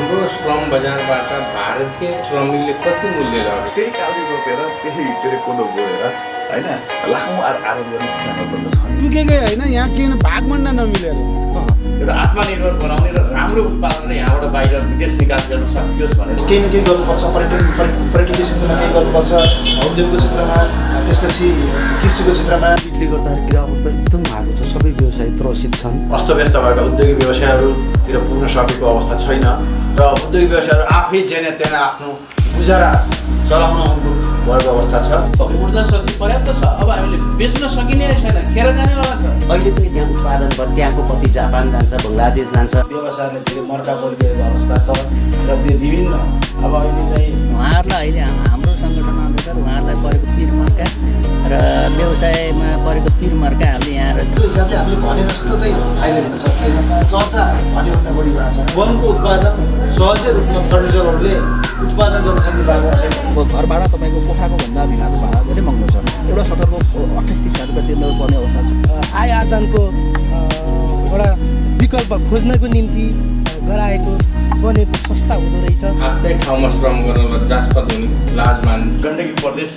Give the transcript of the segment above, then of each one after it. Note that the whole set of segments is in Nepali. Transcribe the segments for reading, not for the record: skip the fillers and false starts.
हाम्रो श्रम बजारबाट भारतीय श्रमिकले कति मूल्य लग्यो? त्यही काउरी रोपेर त्यही के अरे कोदो बोएर होइन लाखौँ आरोप गर्ने किसानहरू त छन्। पुगेकै होइन, यहाँ के भागभण्ड नमिलेर एउटा आत्मनिर्भर बनाउने र राम्रो उत्पादन यहाँबाट बाहिर विदेश निकास गर्न सकियोस् भनेर केही न केही गर्नुपर्छ। पर्यटकीय क्षेत्रमा केही गर्नुपर्छ, उद्योगको क्षेत्रमा, त्यसपछि कृषिको क्षेत्रमा। बिक्री गर्दाखेरि गिरावट त एकदम भएको छ, सबै व्यवसाय त्रसित छन्। अस्तव्यस्त भएका उद्योगिक व्यवसायहरूतिर पुग्न सकेको अवस्था छैन र उद्योगिक व्यवसायहरू आफै जेने तेने आफ्नो गुजारा चलाउन उन्मुख भएको अवस्था छ। ऊर्जा शक्ति पर्याप्त छ, अब हामीले बेच्न सकिने छैन, खेर जानेवाला छ। अहिले पनि त्यहाँ उत्पादन भयो, त्यहाँको कति जापान जान्छ, बङ्गलादेश जान्छ। व्यवसायले धेरै मर्का परिरहेको अवस्था छ र विभिन्न अब अहिले चाहिँ उहाँहरूलाई अहिले हाम्रो सङ्गठन अन्तर्गत उहाँहरूलाई परेको पिरमर्का र व्यवसायमा परेको पिरमर्का हामीले यहाँ त्यो हिसाबले हामीले भने जस्तो चाहिँ फाइदा लिन सकिएन। चर्चा भन्योभन्दा बढी भएको छ। वनको उत्पादन सहजै रूपमा फर्निचरहरूले उत्पादन गर्न सक्ने भएको छैन। घर भाडा तपाईँको कोठाको भन्दा भिनाको भाडा धेरै महँगो छ। एउटा सटरको 28-30 रुपियाँ तिर्नुपर्ने अवस्था छ। आय आदानको एउटा विकल्प खोज्नको निम्ति गराएको बनेको संस्था हुँदो रहेछ। आफ्नै ठाउँमा श्रम गर्न लज्जास्पद हुने, लाज मान्ने। गण्डकी प्रदेश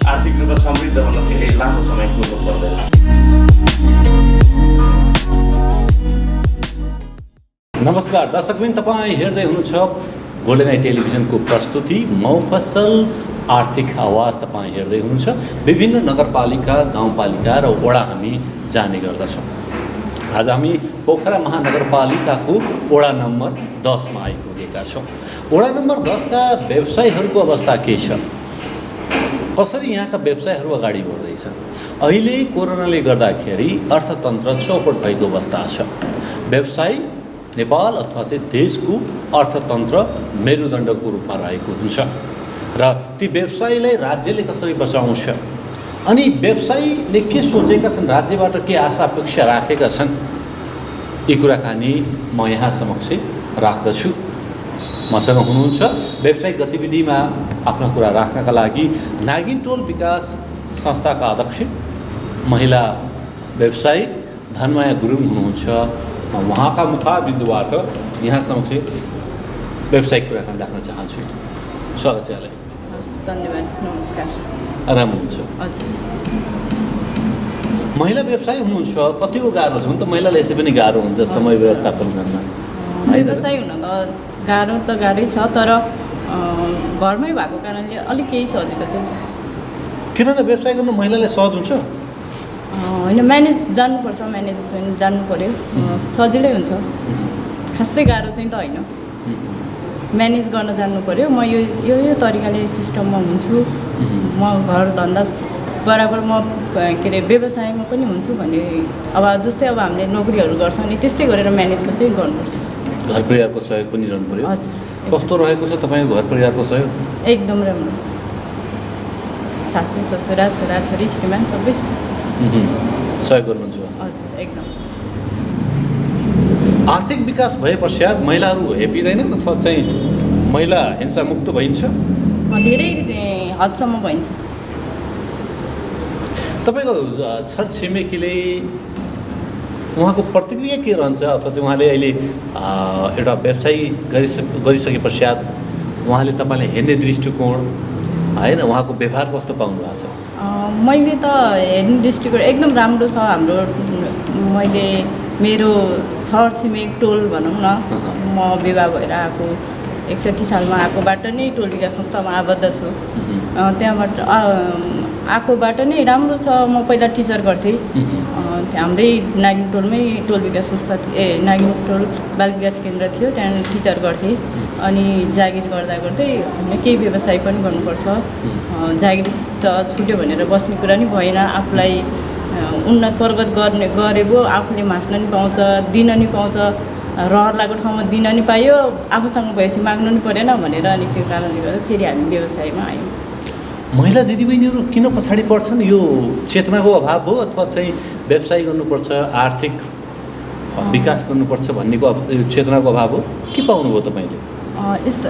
आर्थिक रूपमा समृद्ध भन्न धेरै लामो समय कुर्नु पर्दैन। नमस्कार दर्शकबिन, तपाईँ हेर्दै हुनुहुन्छ गोल्डन आई टेलिभिजनको प्रस्तुति मौफसल आर्थिक आवाज। तपाईँ हेर्दै हुनुहुन्छ। विभिन्न नगरपालिका, गाउँपालिका र वडा हामी जाने गर्दछौँ। आज हामी पोखरा महानगरपालिकाको वडा नम्बर 10मा आइपुगेका छौँ। वडा नम्बर 10का व्यवसायीहरूको अवस्था के छ, कसरी यहाँका व्यवसायहरू अगाडि बढ्दैछन्? अहिले कोरोनाले गर्दाखेरि अर्थतन्त्र चौपट भएको अवस्था छ। व्यवसाय नेपाल अथवा चाहिँ देशको अर्थतन्त्र मेरुदण्डको रूपमा रहेको हुन्छ र ती व्यवसायीलाई राज्यले कसरी बचाउँछ, अनि व्यवसायीले के सोचेका छन्, राज्यबाट के आशा अपेक्षा राखेका छन्, यी कुराकानी म यहाँ समक्ष राख्दछु। मसँग हुनुहुन्छ व्यवसायिक गतिविधिमा आफ्ना कुरा राख्नका लागि नागिन टोल विकास संस्थाका अध्यक्ष महिला व्यवसायी धनमाया गुरुङ हुनुहुन्छ। उहाँका मुखारबिन्दुबाट यहाँ समक्ष व्यवसायिक कुराकानी राख्न चाहन्छु। स्वागत छ यहाँलाई। धन्यवाद, नमस्कार। आराम हुनुहुन्छ? हजुर। महिला व्यवसायी हुनुहुन्छ, कतिको गाह्रो छ? त महिलालाई यसै पनि गाह्रो हुन्छ समय व्यवस्थापन गर्न। व्यवसाय हुन त गाह्रै छ, तर घरमै भएको कारणले अलिक केही सजिलो चाहिँ छ। किनभने व्यवसाय गर्न महिलालाई सहज हुन्छ? होइन, म्यानेज जान्नुपर्छ, म्यानेजमेन्ट जान्नु पऱ्यो, सजिलै हुन्छ। खासै गाह्रो चाहिँ त होइन, म्यानेज गर्न जान्नु पऱ्यो। म यो तरिकाले सिस्टममा हुन्छु, म घर धन्दा बराबर म के अरे व्यवसायमा पनि हुन्छु भन्ने। अब जस्तै अब हामीले नोकरीहरू गर्छ नि, त्यस्तै गरेर म्यानेजको चाहिँ गर्नुपर्छ। घर परिवारको सहयोग पनि रहनु पऱ्यो। हजुर। कस्तो रहेको छ तपाईँको घर परिवारको सहयोग? एकदम राम्रो। सासू ससुरा छोराछोरी श्रीमान सबै सहयोग गर्नुहुन्छ? हजुर, एकदम। आर्थिक विकास भए पश्चात महिलाहरू हेपी दैनन् अथवा चाहिँ महिला हिंसामुक्त भइन्छ? धेरै हदसम्म भइन्छ। तपाईँको छरछिमेकीले उहाँको प्रतिक्रिया के रहन्छ, अथवा चाहिँ उहाँले अहिले एउटा व्यवसाय गरिसके पश्चात उहाँले तपाईँलाई हेर्ने दृष्टिकोण होइन, उहाँको व्यवहार कस्तो पाउनु भएको छ? मैले त हेर्ने दृष्टिकोण एकदम राम्रो छ हाम्रो। मैले मेरो छरछिमेक टोल भनौँ न, म विवाह भएर आएको 61 सालमा आएकोबाट नै टोल विकास संस्थामा आबद्ध छु। त्यहाँबाट आएकोबाट नै राम्रो छ। म पहिला टिचर गर्थेँ, हाम्रै नागिन टोलमै टोल विकास संस्था नागिन टोल बाल विकास केन्द्र थियो, त्यहाँ टिचर गर्थेँ। अनि जागिर गर्दा गर्दै केही व्यवसाय पनि गर्नुपर्छ। जागिर त छुट्यो भनेर बस्ने कुरा नि भएन। आफूलाई उन्नत प्रगत गरेको आफूले मास्न नि पाउँछ, दिन नि पाउँछ। रहर लागेको ठाउँमा दिन नि पायो, आफूसँग भएपछि माग्नु नि परेन भनेर, अनि त्यो कारणले गर्दा फेरि हामी व्यवसायमा आयौँ। महिला दिदीबहिनीहरू किन पछाडि पर्छन्? यो चेतनाको अभाव हो अथवा चाहिँ व्यवसाय गर्नुपर्छ, आर्थिक विकास गर्नुपर्छ भन्नेको चेतनाको अभाव हो? के पाउनुभयो तपाईँले? यस्तो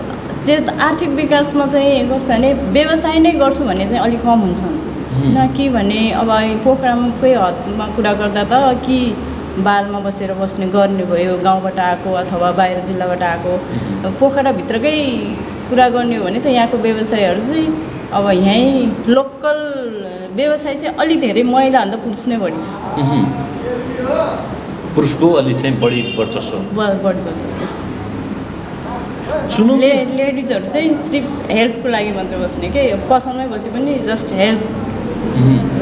आर्थिक विकासमा चाहिँ कस्तो भने व्यवसाय नै गर्छु भन्ने चाहिँ अलिक कम हुन्छ। न कि भने अब पोखराकै हदमा कुरा गर्दा त कि बालमा बसेर बस्ने गर्ने भयो, गाउँबाट आएको अथवा बाहिर जिल्लाबाट आएको। पोखराभित्रकै कुरा गर्ने हो भने त यहाँको व्यवसायहरू चाहिँ अब यहीँ लोकल व्यवसाय चाहिँ अलि धेरै महिलाभन्दा पुरुष नै बढी छ। पुरुषको अलि चाहिँ बढी वर्चस्व बढी वर्चस्व। चुनौती लेडिजहरू चाहिँ सिर्फ हेल्थको लागि मात्रै बस्ने के, पसलमै बसे पनि जस्ट हेल्थ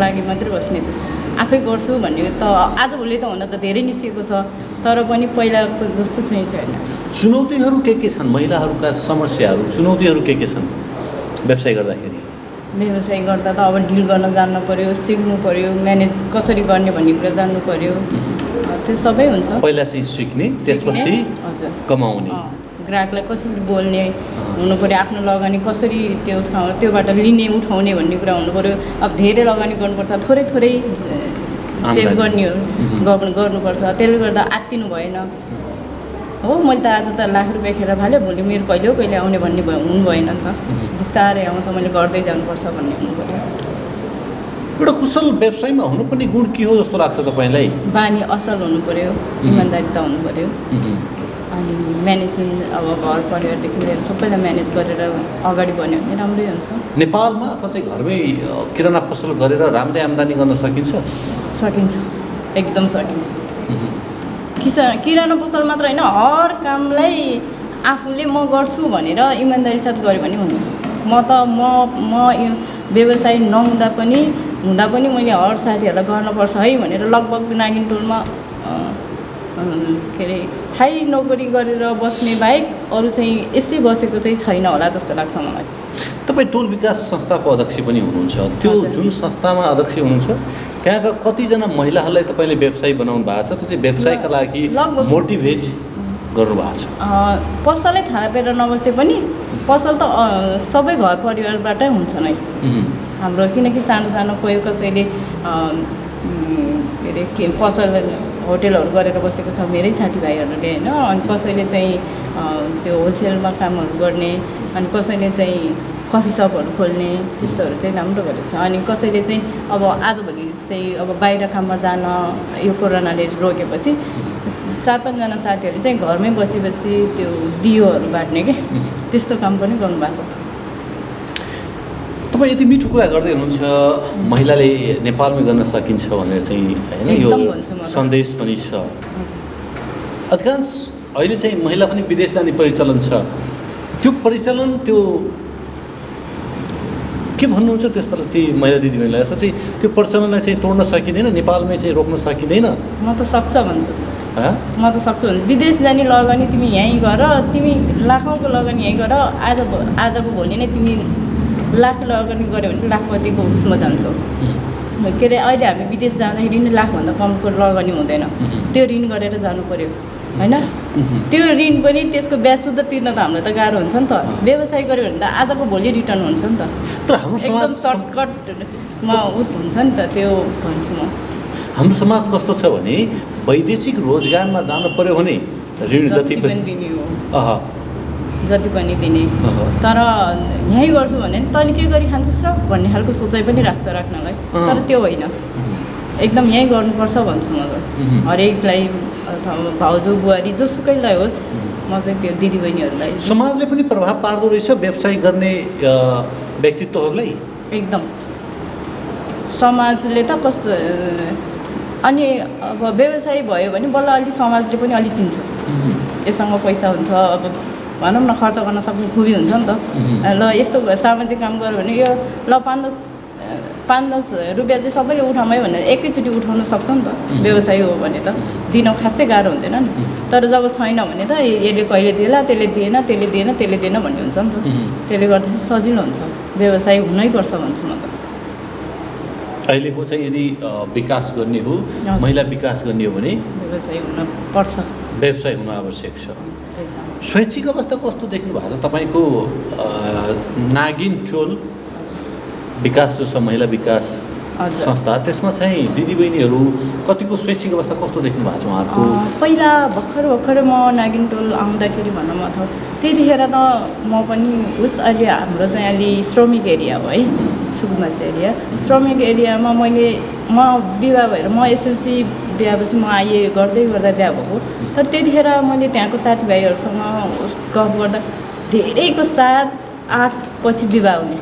लागि मात्रै बस्ने। त्यस्तो आफै गर्छु भन्ने त आजभोलि त हुन त धेरै निस्केको छ, तर पनि पहिलाको जस्तो चाहिँ छैन। चुनौतीहरू के छन्? महिलाहरूका समस्याहरू, चुनौतीहरू के छन् व्यवसाय गर्दाखेरि? व्यवसाय गर्दा त अब डिल गर्न जान्नु पऱ्यो, सिक्नु पऱ्यो, म्यानेज कसरी गर्ने भन्ने कुरा जान्नु पऱ्यो, त्यो सबै हुन्छ। पहिला चाहिँ सिक्ने, त्यसपछि हजुर कमाउने, ग्राहकलाई कसरी बोल्ने हुनु पऱ्यो, आफ्नो लगानी कसरी त्योबाट लिने उठाउने भन्ने कुरा हुनु पऱ्यो। अब धेरै लगानी गर्नुपर्छ, थोरै थोरै सेभ गर्नुपर्छ, त्यसले गर्दा आत्तिनु भएन। हो मैले त आज त लाख रुपियाँ खेर फाल्यो, भोलि मेरो कहिले आउने भन्ने हुनु भएन नि त। बिस्तारै आउँछ, मैले गर्दै जानुपर्छ भन्ने हुनु पऱ्यो। एउटा कुशल व्यवसायमा हुनुपर्ने गुण के हो जस्तो लाग्छ तपाईँलाई? बानी असल हुनु पऱ्यो, इमान्दारिता हुनु पऱ्यो, अनि म्यानेजमेन्ट अब घर परिवारदेखि लिएर सबैलाई म्यानेज गरेर अगाडि बढ्यो भने राम्रै हुन्छ। नेपालमा अथवा चाहिँ घरमै किराना पसल गरेर राम्रै आम्दानी गर्न सकिन्छ? सकिन्छ, एकदम सकिन्छ। किराना पसल मात्र होइन, हर कामलाई आफूले म गर्छु भनेर इमान्दारी साथ गऱ्यो भने हुन्छ। म व्यवसाय नहुँदा पनि मैले हर साथीहरूलाई गर्नुपर्छ है भनेर लगभग नागिन टोलमा के अरे थाहै नोकरी गरेर बस्ने बाहेक अरू चाहिँ यसै बसेको चाहिँ छैन होला जस्तो लाग्छ मलाई। तपाईँ टोल विकास संस्थाको अध्यक्ष पनि हुनुहुन्छ, त्यो जुन संस्थामा अध्यक्ष हुनुहुन्छ त्यहाँका कतिजना महिलाहरूलाई तपाईँले व्यवसाय बनाउनु भएको छ? त्यो चाहिँ व्यवसायका लागि मोटिभेट गर्नुभएको छ? पसलै थापेर नबसे पनि पसल त सबै घर परिवारबाटै हुन्छ नै हाम्रो, किनकि सानो सानो कोही कसैले के अरे पसल होटेलहरू गरेर बसेको छ मेरै साथीभाइहरूले होइन, अनि कसैले चाहिँ त्यो होलसेलमा कामहरू गर्ने, अनि कसैले चाहिँ कफी सपहरू खोल्ने, त्यस्तोहरू चाहिँ राम्रो गरेको छ। अनि कसैले चाहिँ अब आजभोलि चाहिँ अब बाहिर काममा जान यो कोरोनाले रोकेपछि 4-5जना साथीहरूले चाहिँ घरमै बसी त्यो दियोहरू बाँड्ने के, त्यस्तो काम पनि गर्नुभएको छ। तपाईँ यति मिठो कुरा गर्दै हुनुहुन्छ, महिलाले नेपालमै गर्न सकिन्छ भनेर चाहिँ होइन, यो सन्देश पनि छ। अधिकांश अहिले चाहिँ महिला पनि विदेश जाने परिचलन छ, त्यो परिचलन त्यो के भन्नुहुन्छ त्यसलाई? ती महिला दिदीबहिनीलाई यसो चाहिँ त्यो प्रचलनलाई चाहिँ तोड्न सकिँदैन, नेपालमै चाहिँ रोक्न सकिँदैन? म त सक्छ भन्छु, म त सक्छु भन्छु। विदेश जाने लगानी तिमी यहीँ गर, तिमी लाखौँको लगानी यहीँ गर, आजको भोलि नै तिमी लाख लगानी गऱ्यो भने लाखपतिको उसमा जान्छौ। के अरे अहिले हामी विदेश जाँदाखेरि नि लाखभन्दा कमको लगानी हुँदैन, त्यो ऋण गरेर जानु पऱ्यो होइन। त्यो ऋण पनि त्यसको ब्याज सुध तिर्न त हामीलाई त गाह्रो हुन्छ नि त। व्यवसाय गऱ्यो भने त आजको भोलि रिटर्न हुन्छ नि त। तर हाम्रो समाज सर्टकटमा उस हुन्छ नि त, त्यो भन्छु म। हाम्रो समाज कस्तो छ भने वैदेशिक रोजगारमा जानु पर्यो भने ऋण जति पनि दिने हो, जति पनि दिने, तर यहीँ गर्छु भने तैँले के गरी खान्छस् र भन्ने खालको सोचाइ पनि राख्नलाई, तर त्यो होइन, एकदम यहीँ गर्नुपर्छ भन्छु म त। हरेकलाई भाउजू बुहारी जोसुकैलाई होस्, म चाहिँ त्यो दिदीबहिनीहरूलाई। समाजले पनि प्रभाव पार्दो रहेछ व्यवसाय गर्ने व्यक्तित्वहरूलाई? एकदम समाजले त कस्तो, अनि अब व्यवसाय भयो भने बल्ल अलि समाजले पनि अलि चिन्छ, यससँग पैसा हुन्छ, अब भनौँ न खर्च गर्न सक्ने खुबी हुन्छ नि त। ल यस्तो सामाजिक काम गऱ्यो भने यो ल 5-10 रुपियाँ चाहिँ सबैले उठाउँ है भनेर एकैचोटि उठाउन सक्छ नि त। व्यवसाय हो भने त दिन खासै गाह्रो हुँदैन नि, तर जब छैन भने त यसले कहिले दिएला, त्यसले दिएन भन्ने हुन्छ नि त। त्यसले गर्दाखेरि सजिलो हुन्छ, व्यवसाय हुनैपर्छ भन्छु म त। अहिलेको चाहिँ यदि विकास गर्ने हो, महिला विकास गर्ने हो भने व्यवसाय हुनपर्छ, व्यवसाय हुन आवश्यक छ। शैक्षिक अवस्था कस्तो देख्नु भएको छ तपाईँको? नागिन टोल विकास जो छ महिला विकास संस्था, त्यसमा चाहिँ दिदीबहिनीहरू कतिको शैक्षिक अवस्था कस्तो देख्नु भएको छ उहाँहरूको? पहिला भर्खर म नागिन टोल आउँदाखेरि भनौँ अथवा त्यतिखेर त म पनि अहिले हाम्रो चाहिँ अलि श्रमिक एरिया हो है, सुकुम्बासी एरिया। श्रमिक एरियामा म विवाह भएर म एसएलसी बिहापछि म आइए गर्दै गर्दा बिहा भएको। तर त्यतिखेर मैले त्यहाँको साथीभाइहरूसँग गफ गर्दा धेरैको 7-8 पछि विवाह हुने।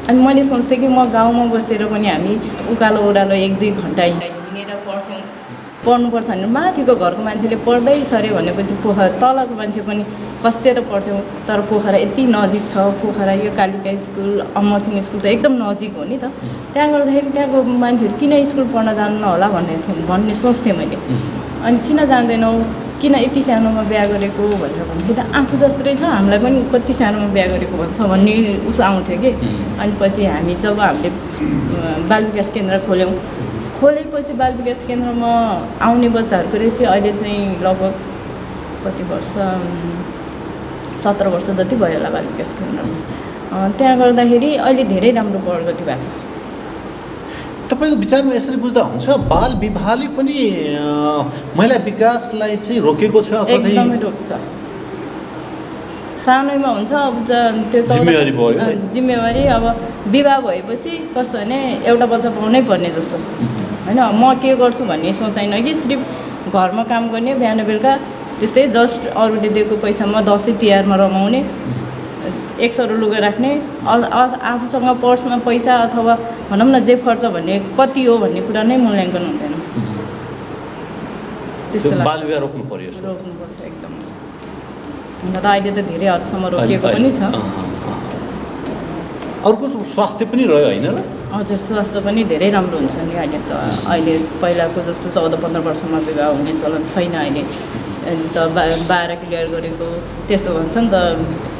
अनि मैले सोच्थेँ कि म गाउँमा बसेर पनि हामी उकालो ओह्रालो 1-2 घन्टा हिँडेर पढ्थ्यौँ, पढ्नुपर्छ भने माथिको घरको मान्छेले पढ्दैछ अरे भनेपछि पोखरा तलको मान्छे पनि कसेर पढ्थ्यौँ। तर पोखरा यति नजिक छ, पोखरा यो कालिका स्कुल अमरसिंह स्कुल त एकदम नजिक हो नि त। त्यहाँ गर्दाखेरि त्यहाँको मान्छेहरू किन स्कुल पढ्न जानु होला भन्ने सोच्थेँ मैले। अनि किन जान्दैनौ, किन यति सानोमा बिहा गरेको भनेर भन्थेँ त आफू जस्तै छ हामीलाई पनि कति सानोमा बिहा गरेको भन्छ भन्ने उस आउँथ्यो कि। अनि पछि हामी जब हामीले बाल विकास केन्द्र खोलेपछि बाल विकास केन्द्रमा आउने बच्चाहरूको रेसी अहिले चाहिँ लगभग कति वर्ष 17 वर्ष जति भयो होला बाल विकास केन्द्रमा। त्यहाँ गर्दाखेरि अहिले धेरै राम्रो प्रगति भएको छ। तपाईँको विचारमा यसरी बुझ्दा हुन्छ बाल विवाहले पनि महिला विकासलाई चाहिँ रोकेको छ अथवा चाहिँ एकदमै रोक्छ। सानैमा हुन्छ अब त्यो जिम्मेवारी भयो जिम्मेवारी। अब विवाह भएपछि कस्तो भने एउटा बच्चा पाउनै पर्ने जस्तो होइन। म के गर्छु भन्ने सोचाइन कि सिर्फ घरमा काम गर्ने बिहान बेलुका त्यस्तै जस्ट अरूले दिएको पैसामा दसैँ तिहारमा रमाउने, 1 सरो लुगा राख्ने, आफूसँग पर्समा पैसा अथवा भनौँ न जेब खर्च भन्ने कति हो भन्ने कुरा नै मूल्याङ्कन हुँदैन। त्यस्तो बाल विवाह रोक्नु पर्यो, रोक्नुपर्छ एकदम। अन्त त अहिले त धेरै हदसम्म रोकिएको पनि छ। अर्को स्वास्थ्य पनि रह्यो होइन र? हजुर, स्वास्थ्य पनि धेरै राम्रो हुन्छ नि अहिले त। अहिले पहिलाको जस्तो 14-15 वर्षमा विवाह हुने चलन छैन अहिले त। 12 क्लियर गरेको त्यस्तो भन्छ नि त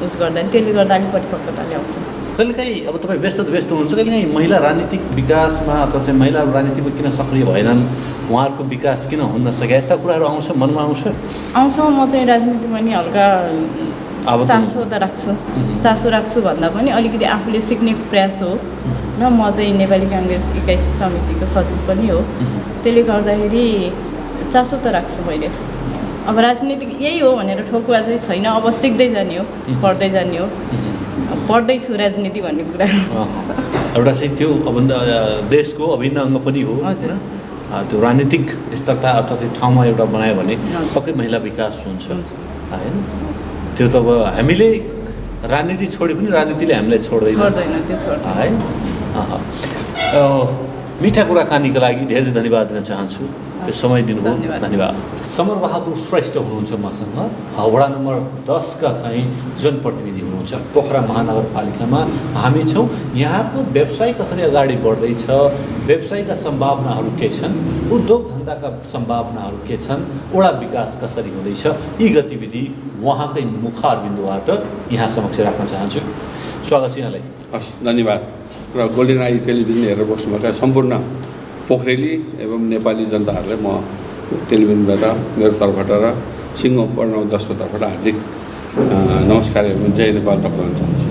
उस गर्दा त्यसले गर्दा अलिक परिपक्वता ल्याउँछ। कहिलेकाहीँ अब तपाईँ व्यस्त हुनुहुन्छ, कहिलेकाहीँ महिला राजनीतिक विकासमा अथवा चाहिँ महिलाहरू राजनीतिमा किन सक्रिय भएनन्, उहाँहरूको विकास किन हुन सके, यस्ता कुराहरू आउँछ मनमा? आउँछ। म चाहिँ राजनीतिमा नि हल्का चासो त राख्छु। चासो राख्छु भन्दा पनि अलिकति आफूले सिक्ने प्रयास हो र म चाहिँ नेपाली काङ्ग्रेस इकाइ समितिको सचिव पनि हो। त्यसले गर्दाखेरि चासो त राख्छु मैले। अब राजनीतिक यही हो भनेर ठोकुवा चाहिँ छैन। अब सिक्दै जाने हो, पढ्दै जाने हो। पढ्दैछु राजनीति भन्ने कुरा एउटा चाहिँ त्यो अब देशको अभिन्न अङ्ग पनि हो। हजुर, त्यो राजनीतिक स्तरता अथवा चाहिँ ठाउँमा एउटा बनायो भने पक्कै महिला विकास हुन्छ होइन। त्यो त अब हामीले राजनीति छोडे पनि राजनीतिले हामीलाई छोड्दैन है। मिठा कुराकानीको लागि धेरै धन्यवाद दिन चाहन्छु, यो समय दिनुभयो, धन्यवाद। समरबहादुर श्रेष्ठ हुनुहुन्छ मसँग, वडा नम्बर 10 का चाहिँ जनप्रतिनिधि हुनुहुन्छ पोखरा महानगरपालिकामा हामी छौँ। यहाँको व्यवसाय कसरी अगाडि बढ्दैछ, व्यवसायका सम्भावनाहरू के छन्, उद्योग धन्दाका सम्भावनाहरू के छन्, वडा विकास कसरी हुँदैछ, यी गतिविधि उहाँकै मुखारबिन्दुबाट यहाँ समक्ष राख्न चाहन्छु। स्वागत छ यहाँलाई। हस्, धन्यवाद। र गोल्डन आई टेलिभिजन हेरेर बस्नुभएका सम्पूर्ण पोखरेली एवं नेपाली जनताहरूलाई म टेलिभिजनबाट मेरो तर्फबाट र सिङ्गो वडा 10 को तर्फबाट हार्दिक नमस्कार एवं जय नेपाल टक्राउन चाहन्छु।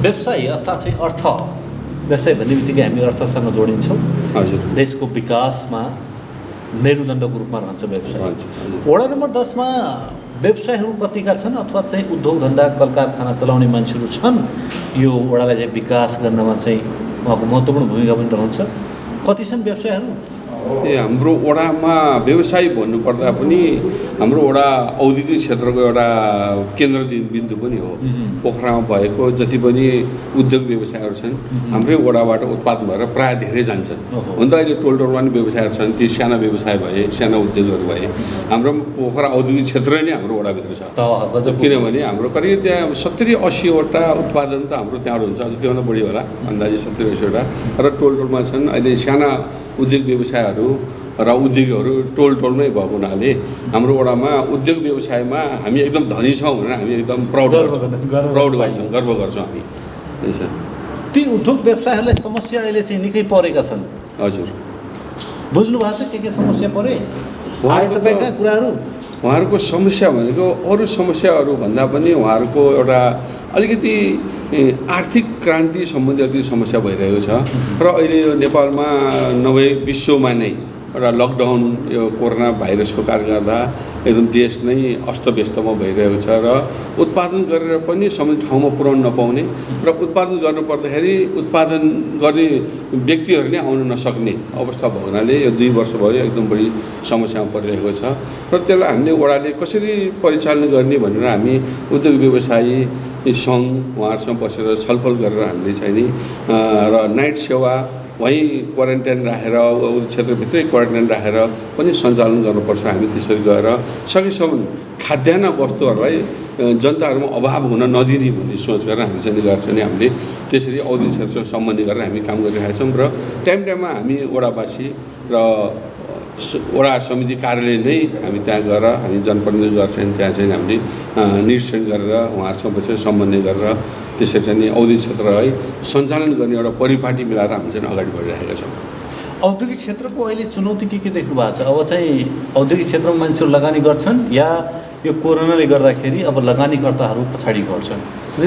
व्यवसाय अर्थात् चाहिँ अर्थ, व्यवसाय भन्ने बित्तिकै हामी अर्थसँग जोडिन्छौँ। हजुर, देशको विकासमा मेरुदण्डको रूपमा रहन्छ व्यवसाय। वडा नम्बर 10 मा व्यवसायहरू कतिका छन् अथवा चाहिँ उद्योग धन्दा कल कारखाना चलाउने मान्छेहरू छन्, यो वडालाई चाहिँ विकास गर्नमा चाहिँ उहाँको महत्त्वपूर्ण भूमिका पनि रहन्छ, कति छन् व्यवसायहरू? हाम्रो वडामा व्यवसाय भन्नुपर्दा पनि हाम्रो वडा औद्योगिक क्षेत्रको एउटा केन्द्र बिन्दु पनि हो। पोखरामा भएको जति पनि उद्योग व्यवसायहरू छन् हाम्रै वडाबाट उत्पादन भएर प्रायः धेरै जान्छन्। हुन त अहिले टोल टोलमा पनि व्यवसायहरू छन्, ती साना व्यवसाय भए, साना उद्योगहरू भए। हाम्रो पोखरा औद्योगिक क्षेत्र नै हाम्रो वडाभित्र छ। किनभने हाम्रो करिब त्यहाँ 70-80 वटा उत्पादन त हाम्रो त्यहाँबाट हुन्छ, अझ त्योभन्दा बढी होला, अन्दाजी 70-80 वटा। र टोल टोलमा छन् अहिले साना उद्योग व्यवसायहरू र उद्योगहरू टोल टोलमै भएको हुनाले हाम्रो वडामा उद्योग व्यवसायमा हामी एकदम धनी छौँ भनेर हामी एकदम प्राउड गर्छौँ, गर्व गर्छौँ हामी। ती उद्योग व्यवसायहरूलाई समस्या अहिले चाहिँ निकै परेका छन्। हजुर, बुझ्नु भएको छ के समस्या परे तपाईँका कुराहरू? उहाँहरूको समस्या भनेको अरू समस्याहरू भन्दा पनि उहाँहरूको एउटा अलिकति आर्थिक क्रान्ति सम्बन्धी अलिकति समस्या भइरहेको छ। र अहिले यो नेपालमा नभए विश्वमा नै एउटा लकडाउन यो कोरोना भाइरसको कारणले गर्दा एकदम देश नै अस्तव्यस्तमा भइरहेको छ र उत्पादन गरेर पनि सम्बन्धित ठाउँमा पुर्याउन नपाउने र उत्पादन गर्नु पर्दाखेरि उत्पादन गर्ने व्यक्तिहरू नै आउन नसक्ने अवस्था भएको हुनाले यो 2 वर्ष भयो एकदम बढी समस्यामा परिरहेको छ र त्यसलाई हामीले वडाले कसरी परिचालन गर्ने भनेर हामी उद्योग व्यवसायी सङ्घ उहाँहरूसँग बसेर छलफल गरेर हामीले चाहिँ नि र नाइट सेवा वहीँ क्वारेन्टाइन राखेर क्षेत्रभित्रै क्वारेन्टाइन राखेर पनि सञ्चालन गर्नुपर्छ। हामी त्यसरी गएर सकेसम्म खाद्यान्न वस्तुहरूलाई जनताहरूमा अभाव हुन नदिने भन्ने सोच गरेर हामी चाहिँ गर्छ नि हामीले त्यसरी औद्योगिक क्षेत्रसँग सम्बन्धित गरेर हामी काम गरिरहेका छौँ र टाइममा हामी वडावासी र वडा समिति कार्यालय नै हामी त्यहाँ गएर हामी जनप्रतिनिधि गर्छौँ त्यहाँ चाहिँ हामीले निरीक्षण गरेर उहाँहरूसँग बसेर समन्वय गरेर त्यसरी चाहिँ औद्योगिक क्षेत्रलाई सञ्चालन गर्ने एउटा परिपाटी मिलाएर हामी चाहिँ अगाडि बढिरहेका छौँ। औद्योगिक क्षेत्रको अहिले चुनौती के देख्नु भएको छ? अब चाहिँ औद्योगिक क्षेत्रमा मान्छेहरू लगानी गर्छन् या यो कोरोनाले गर्दाखेरि अब लगानीकर्ताहरू पछाडि गर्छन्?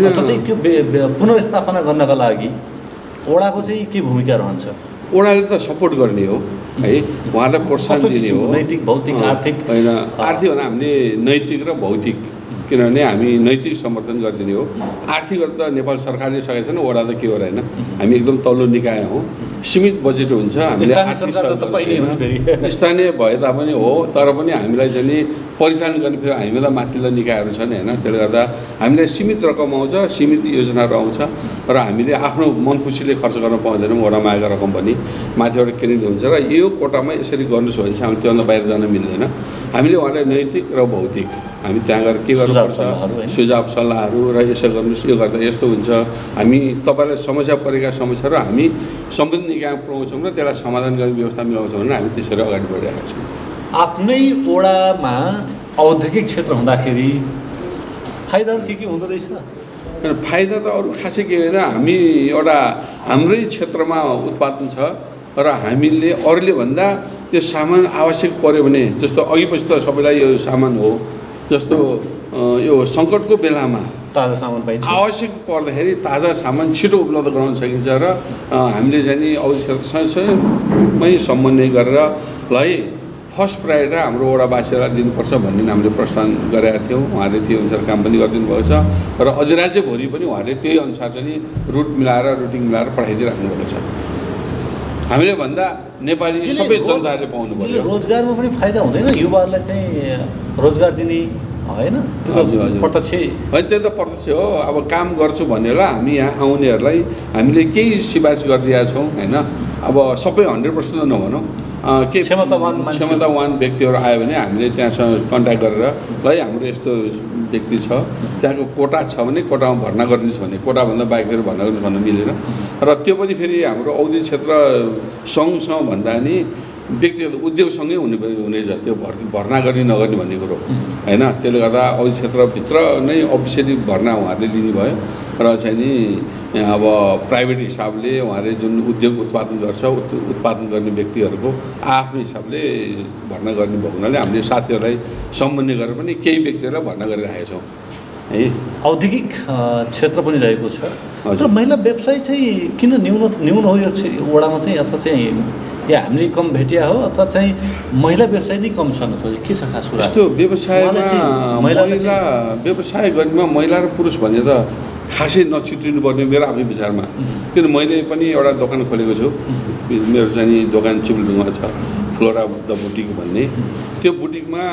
अथवा चाहिँ त्यो पुनर्स्थापना गर्नका लागि वडाको चाहिँ के भूमिका रहन्छ? वडाले त सपोर्ट गर्ने हो है, उहाँलाई प्रोत्साहन दिने हो। नैतिक भौतिक आर्थिक होइन, आर्थिक भने हामीले नैतिक र भौतिक, किनभने हामी नैतिक समर्थन गरिदिने हो। आर्थिकहरू त नेपाल सरकारले सकेको छैन, वडा त के हो र होइन, हामी एकदम तल्लो निकाय हौँ, सीमित बजेट हुन्छ हामीले आर्थिक स्थानीय भए तापनि हो, तर पनि हामीलाई चाहिँ परिचालन गर्ने फेरि हामीलाई माथिल्लो निकायहरू छन् होइन, त्यसले गर्दा हामीलाई सीमित रकम आउँछ, सीमित योजनाहरू आउँछ र हामीले आफ्नो मन खुसीले खर्च गर्न पाउँदैनौँ। वडा मागेको रकम पनि माथिबाट केन्द्रित हुन्छ र यो कोटामा यसरी गर्नुहोस् भने चाहिँ हामी त्योभन्दा बाहिर जान मिल्दैन। हामीले उहाँलाई नैतिक र भौतिक हामी त्यहाँ गएर के गर्नुपर्छ सुझाव सल्लाहहरू र यसो गर्नुहोस्, यो गर्दा यस्तो हुन्छ, हामी तपाईँलाई समस्या परेका समस्याहरू हामी सम्बन्धित निकायमा पुऱ्याउँछौँ र त्यसलाई समाधान गर्ने व्यवस्था मिलाउँछौँ भने हामी त्यसरी अगाडि बढिरहेका छौँ। आफ्नै वडामा औद्योगिक क्षेत्र हुँदाखेरि फाइदाहरू के हुँदो रहेछ? फाइदा त अरू खासै के होइन, हामी एउटा हाम्रै क्षेत्रमा उत्पादन छ र हामीले अरूले भन्दा त्यो सामान आवश्यक पऱ्यो भने, जस्तो अघि पछि त सबैलाई यो सामान हो, जस्तो यो सङ्कटको बेलामा ताजा सामान पाइन्छ, आवश्यक पर्दाखेरि ताजा सामान छिटो उपलब्ध गराउन सकिन्छ र हामीले चाहिँ नि औद्योगिक क्षेत्रसँगै समन्वय गरेर ल फर्स्ट प्रायोरिटी हाम्रो वडावासीलाई दिनुपर्छ भन्ने हामीले प्रस्थान गरेका थियौँ। उहाँले त्यो अनुसार काम पनि गरिदिनु भएको छ र अधिराज्यभरि पनि उहाँले त्यही अनुसार चाहिँ रुट मिलाएर रुटिङ मिलाएर पठाइदिइराख्नु भएको छ। हामीले भन्दा नेपाली सबै जनताहरूले पाउनु पर्यो। रोजगारमा पनि फाइदा हुँदैन युवाहरूलाई चाहिँ रोजगार दिने होइन? प्रत्यक्ष होइन, त्यो त प्रत्यक्ष हो। अब काम गर्छु भनेर हामी यहाँ आउनेहरूलाई हामीले केही सिफारिस गरिदिएका छौँ होइन। अब सबै 100% नभनौँ, के क्षमतावान व्यक्तिहरू आयो भने हामीले त्यहाँसँग कन्ट्याक्ट गरेर ल हाम्रो यस्तो व्यक्ति छ, त्यहाँको कोटा छ भने कोटामा भर्ना गरिदिनुहोस् भने, कोटाभन्दा बाहेक फेरि भर्ना गरिदिनुहोस् भन्न मिलेन र त्यो पनि फेरि हाम्रो औद्योगिक क्षेत्र सङ्घसँग भन्दा नि व्यक्तिगत उद्योगसँगै हुनेछ त्यो भर्ना गर्ने नगर्ने भन्ने कुरो होइन। त्यसले गर्दा औद्योगिक क्षेत्रभित्र नै अफिसियली भर्ना उहाँहरूले लिनुभयो र चाहिँ नि अब प्राइभेट हिसाबले उहाँले जुन उद्योग उत्पादन गर्छ उत्पादन गर्ने व्यक्तिहरूको आफ्नो हिसाबले भर्ना गर्ने भएको हुनाले हामीले साथीहरूलाई समन्वय गरेर पनि केही व्यक्तिहरूलाई भर्ना गरिरहेका छौँ है। औद्योगिक क्षेत्र पनि रहेको छ तर महिला व्यवसाय चाहिँ किन न्यून हो यो वडामा चाहिँ? अथवा चाहिँ या हामीले कम भेटिया हो अथवा चाहिँ महिला व्यवसाय नै कम छन् अथवा के छ खास कुरा? यस्तो व्यवसायमा व्यवसाय गर्नेमा महिला र पुरुष भने त खासै नछुटिनु पर्ने मेरो आफ्नै विचारमा, किन मैले पनि एउटा दोकान खोलेको छु। मेरो चाहिँ दोकान चिप्लुङमा छ, फ्लोरा द बुटिक भन्ने। त्यो बुटिकमा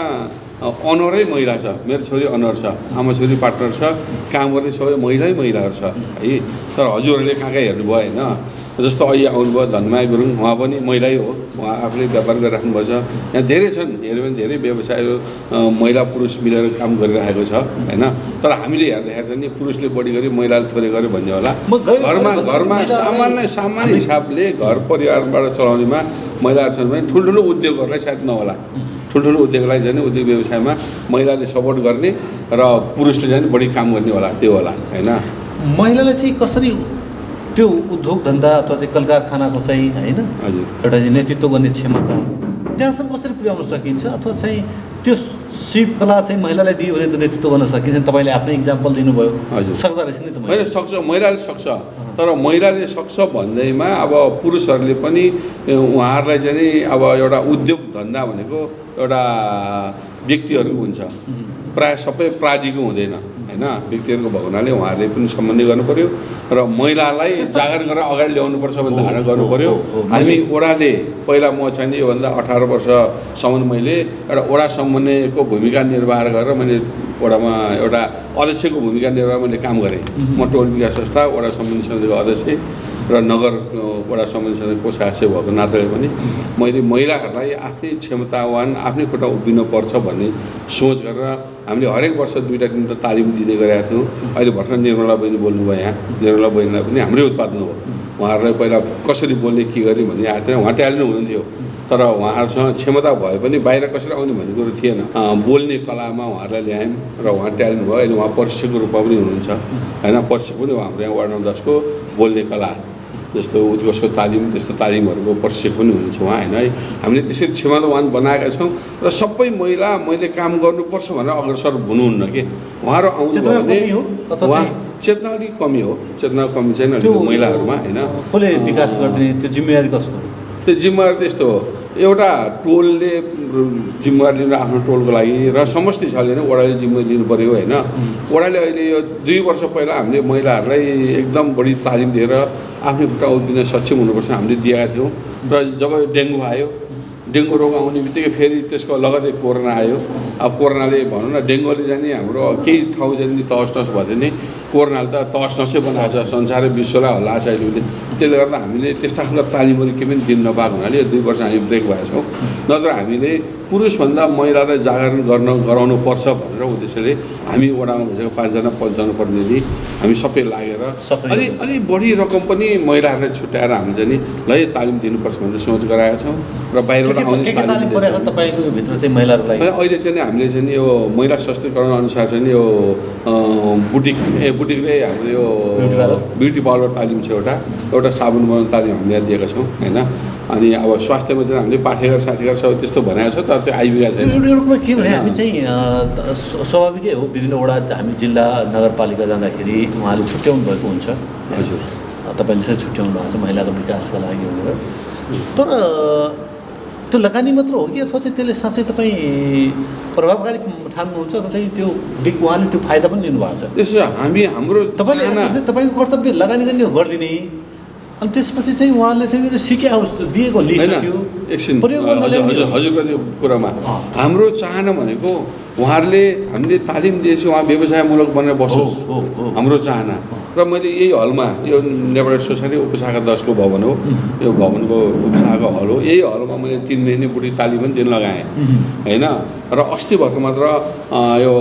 अनरै महिला छ, मेरो छोरी अनर छ, आमा छोरी पार्टनर छ, काम गर्ने सबै महिलाहरू छ है। तर हजुरहरूले कहाँ कहाँ हेर्नुभयो होइन, जस्तो अहिले आउनुभयो धनमाया गुरुङ, उहाँ पनि महिलै हो, उहाँ आफूले व्यापार गरिराख्नु भएको छ। यहाँ धेरै छन्, हेऱ्यो भने धेरै व्यवसायहरू महिला पुरुष मिलेर काम गरिरहेको छ होइन। तर हामीले हेर्दाखेरि चाहिँ पुरुषले बढी गरी महिलाले थोरै गर्यो भन्ने होला। घरमा सामान्य हिसाबले घर परिवारबाट चलाउनेमा महिलाहरू छन् भने ठुल्ठुलो उद्योगहरूलाई सायद नहोला। ठुल्ठुलो उद्योगलाई चाहिँ उद्योग व्यवसायमा महिलाले सपोर्ट गर्ने र पुरुषले चाहिँ बढी काम गर्ने होला, त्यो होला होइन। महिलालाई चाहिँ कसरी त्यो उद्योग धन्दा अथवा चाहिँ कल कारखानाको चाहिँ होइन एउटा नेतृत्व गर्ने क्षमता त्यहाँसम्म कसरी पुर्याउन सकिन्छ? अथवा चाहिँ त्यो शिल्पकला चाहिँ महिलालाई दियो भने त नेतृत्व गर्न सकिन्छ। तपाईँले आफ्नै इक्जाम्पल दिनुभयो, हजुर। सक्दो रहेछ नि त होइन सक्छ, महिलाले सक्छ, तर महिलाले सक्छ भन्दैमा अब पुरुषहरूले पनि उहाँहरूलाई चाहिँ नि अब एउटा उद्योग धन्दा भनेको एउटा व्यक्तिहरूको हुन्छ, प्रायः सबै प्राधिको हुँदैन होइन, व्यक्तिहरूको भएको हुनाले उहाँहरूले पनि सम्बन्धी गर्नु पऱ्यो र महिलालाई जागर गरेर अगाडि ल्याउनुपर्छ भन्ने धारणा गर्नु पऱ्यो। हामी ओडाले पहिला म चाहिँ योभन्दा 18 वर्षसम्म मैले एउटा ओडा समन्वयको भूमिका निर्वाह गरेर मैले ओडामा एउटा अध्यक्षको भूमिका निर्वाह मैले काम गरेँ। म टोल विकास संस्था ओडा समन्वय समितिको अध्यक्ष र नगर वडा समन्वय समितिको कोषाध्यक्ष भएको नाताले पनि मैले महिलाहरूलाई आफ्नै क्षमतावान आफ्नै खुट्टा उभिनुपर्छ भन्ने सोच गरेर हामीले हरेक वर्ष 2-3 तालिम दिँदै गरेका थियौँ। अहिले भर्खर निर्मला बहिनी बोल्नुभयो, यहाँ निर्मला बहिनीलाई पनि हाम्रै उत्पादन हो। उहाँहरूलाई पहिला कसरी बोल्ने के गर्ने भन्ने आएको थिएन, उहाँ ट्यालेन्ट हुनुहुन्थ्यो, तर उहाँहरूसँग क्षमता भए पनि बाहिर कसरी आउने भन्ने कुरो थिएन। बोल्ने कलामा उहाँहरूलाई ल्यायौँ र उहाँ ट्यालेन्ट भयो। अहिले उहाँ प्रशिक्षकको रूपमा पनि हुनुहुन्छ होइन, प्रशिक्षक पनि हो हाम्रो यहाँ वार्ड नम्बर 10 को बोल्ने कला जस्तो उत्कर्षको तालिम त्यस्तो तालिमहरूको प्रशिक्षक पनि हुनुहुन्छ उहाँ होइन है। हामीले त्यसरी क्षमतावान बनाएका छौँ र सबै महिला मैले काम गर्नुपर्छ भनेर अग्रसर हुनुहुन्न कि उहाँहरू आउनु भने उहाँ चेतना अलिक कमी हो, चेतना कमी छैन महिलाहरूमा होइन। कसले विकास गरिदिने त्यो जिम्मेवारी कसको? त्यो जिम्मेवारी त्यस्तो हो, एउटा टोलले जिम्मेवारी लिनु आफ्नो टोलको लागि र समष्टि छ भने वडाले जिम्मेवारी लिनु पऱ्यो होइन। वडाले अहिले यो 2 वर्ष पहिला हामीले महिलाहरूलाई एकदम बढी तालिम दिएर आफ्नै खुट्टा उभिन सक्षम हुनुपर्छ हामीले दिएका थियौँ र जब डेङ्गु आयो, डेङ्गु रोग आउने बित्तिकै फेरि त्यसको लगतै कोरोना आयो। अब कोरोनाले भनौँ न डेङ्गुले जाने हाम्रो केही ठाउँ जाने तहस नहस भयो भने कोरोनाले त तहस नहसै बनाएको छ, संसारै विश्वलाई हल्ला छ अहिले। त्यसले गर्दा हामीले त्यस्ता खालको तालिमहरू केही पनि दिन नपाएको हुनाले यो 2 वर्ष हामी ब्रेक भएका छौँ। नत्र हामीले पुरुषभन्दा महिलालाई जागरण गराउनु पर्छ भनेर उद्देश्यले हामी वडामा भेटेको 5 जना पञ्चायत प्रतिनिधि हामी सबै लागेर अलि बढी रकम पनि महिलाहरूलाई छुट्याएर हामी चाहिँ ल यो तालिम दिनुपर्छ भनेर सोच गराएका छौँ र बाहिरबाट आउने तालिम तपाईँको भित्र चाहिँ महिलाहरूलाई अहिले चाहिँ हामीले चाहिँ यो महिला सशक्तिकरण अनुसार चाहिँ यो बुटिकले हाम्रो यो ब्युटी पार्लर तालिम छ, एउटा साबुन बनाउने तालिम हामीले यहाँ दिएका छौँ होइन। अनि अब स्वास्थ्यमा चाहिँ हामीले पाठेघर साथीघर सब त्यस्तो बनाएको छ, तर त्यो आइपुगेको छैन। एउटा कुरा के भने हामी चाहिँ स्वाभाविकै हो, विभिन्न वडा हामी जिल्ला नगरपालिका जाँदाखेरि उहाँले छुट्याउनु भएको हुन्छ। हजुर, तपाईँले चाहिँ छुट्याउनु भएको छ महिलाको विकासका लागि भनेर, तर त्यो लगानी मात्र हो कि अथवा चाहिँ त्यसले साँच्चै तपाईँ प्रभावकारी ठान्नुहुन्छ अथवा चाहिँ त्यो उहाँले त्यो फाइदा पनि लिनुभएको छ? त्यसो हाम्रो तपाईँको कर्तव्य लगानी गर्ने हो गरिदिने, अनि त्यसपछि चाहिँ उहाँले चाहिँ मेरो सिके दिएको लिइसक्यो एकछिन हजुरको त्यो कुरामा हाम्रो चाहना भनेको उहाँहरूले हामीले तालिम दिएपछि उहाँ व्यवसायमूलक बनेर बसोस् हाम्रो चाहना। र मैले यही हलमा यो नेपाल सोसाइटी उपशाखा 10 को भवन हो, यो भवनको उपशाखा हल हो, यही हलमा मैले 3 महिने बुढी तालिम पनि दिन लगाएँ होइन। र अस्ति भर्खर मात्र यो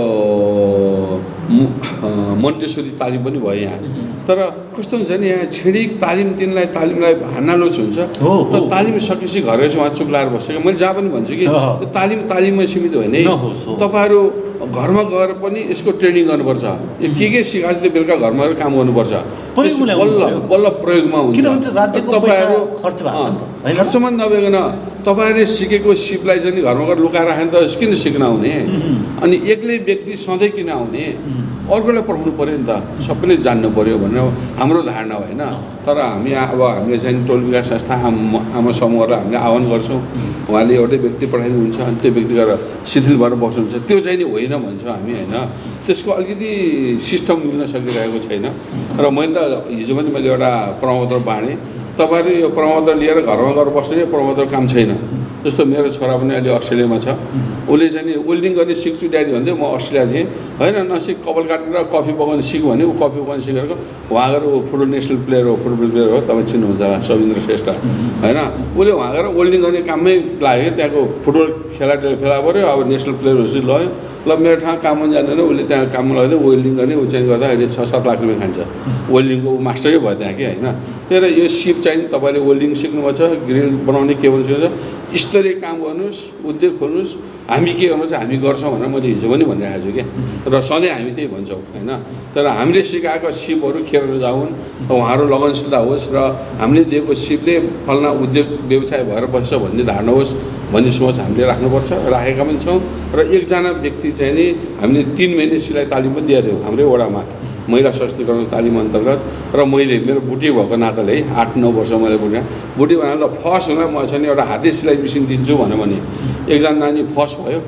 मन्टेश्वरी तालिम पनि भयो यहाँ। तर कस्तो हुन्छ नि यहाँ छिडिक तालिमलाई हान्नालोच हुन्छ, त तालिम सकेपछि घरै उहाँ चुप लाएर बसेको। मैले जहाँ पनि भन्छु कि त्यो तालिममै सीमित होइन है, तपाईँहरू घरमा गएर पनि यसको ट्रेनिङ गर्नुपर्छ। यो के सिकाएको त्यो बेलुका घरमा गएर काम गर्नुपर्छ, बल्ल प्रयोगमा हुन्छ। तपाईँहरू खर्चमा नभइकन तपाईँहरूले सिकेको सिपलाई चाहिँ घरमा गएर लुकाएर राख्यो भने त किन सिक्न आउने? अनि एक्लै व्यक्ति सधैँ किन आउने? अर्कोलाई पठाउनु पऱ्यो नि त, सबैले जान्नु पऱ्यो भनेर हाम्रो धारणा हो होइन। तर हामी अब हामीले चाहिँ टोल विकास संस्था आमा समूहलाई हामीले आह्वान गर्छौँ, उहाँले एउटै व्यक्ति पठाइदिनुहुन्छ अनि त्यो व्यक्ति गएर शिथिल भएर बस्नुहुन्छ, त्यो चाहिँ नि होइन भन्छौँ हामी होइन। त्यसको अलिकति सिस्टम मिल्न सकिरहेको छैन। र मैले त हिजो पनि मैले एउटा प्रमाणपत्र बाँडेँ, तपाईँहरू यो प्रमाणपत्र लिएर घरमा गएर बस्ने प्रमाणपत्र काम छैन। जस्तो मेरो छोरा पनि अहिले अस्ट्रेलियामा छ, उसले चाहिँ नि वेल्डिङ गर्ने सिक्छु ड्याडी भन्दै म अस्ट्रेलिया थिएँ होइन, नसिक कपाल काटेर कफी पकाउने सिक भने ऊ कफी पकाउने सिकेको उहाँ गएर ऊ फुटबल नेसनल प्लेयर हो, फुटबल प्लेयर हो, तपाईँ चिन्नुहुन्छ होला सविन्द्र श्रेष्ठ होइन। उसले उहाँ गएर वेल्डिङ गर्ने काममै लाग्यो, त्यहाँको फुटबल खेलाडीहरू फेला पऱ्यो, अब नेसनल प्लेयरहरू लग्यो। ल मेरो ठाउँ काम पनि जान्दैन, उसले त्यहाँ काममा लगाइदियो वेल्डिङ गर्ने, ऊ चाहिँ गर्दा अहिले 6-7 लाख रुपियाँ खान्छ, वेल्डिङको मास्टरै भयो त्यहाँ कि होइन। त्यही यो सिप चाहिँ तपाईँले वेल्डिङ सिक्नुभएको छ, ग्रिल बनाउने के भन्नु सिक्नु छ, स्तरीय काम गर्नुहोस्, उद्योग खोल्नुहोस्, हामी के गर्नु चाहिँ हामी गर्छौँ भनेर मैले हिजो पनि भनिरहेको छु क्या। र सधैँ हामी त्यही भन्छौँ होइन। तर हामीले सिकाएको सिपहरू खेरेर जाउन्, उहाँहरू लगनशीलता होस् र हामीले दिएको सिपले फल्ना उद्योग व्यवसाय भएर बस्छ भन्ने धारणा होस् भन्ने सोच हामीले राख्नुपर्छ, राखेका पनि छौँ। र एकजना व्यक्ति चाहिँ नि हामीले 3 महिने सिलाइ तालिम पनि दिएको थियौँ हाम्रै वडामा महिला सशक्तिकरण तालिम अन्तर्गत। र मैले मेरो बुटी भएको नाताले 8-9 वर्ष मैले बुटी बनाएर ल फर्स्ट हुँदा म चाहिँ एउटा हाते सिलाइ मेसिन दिन्छु भने एकजना नानी फर्स्ट भयो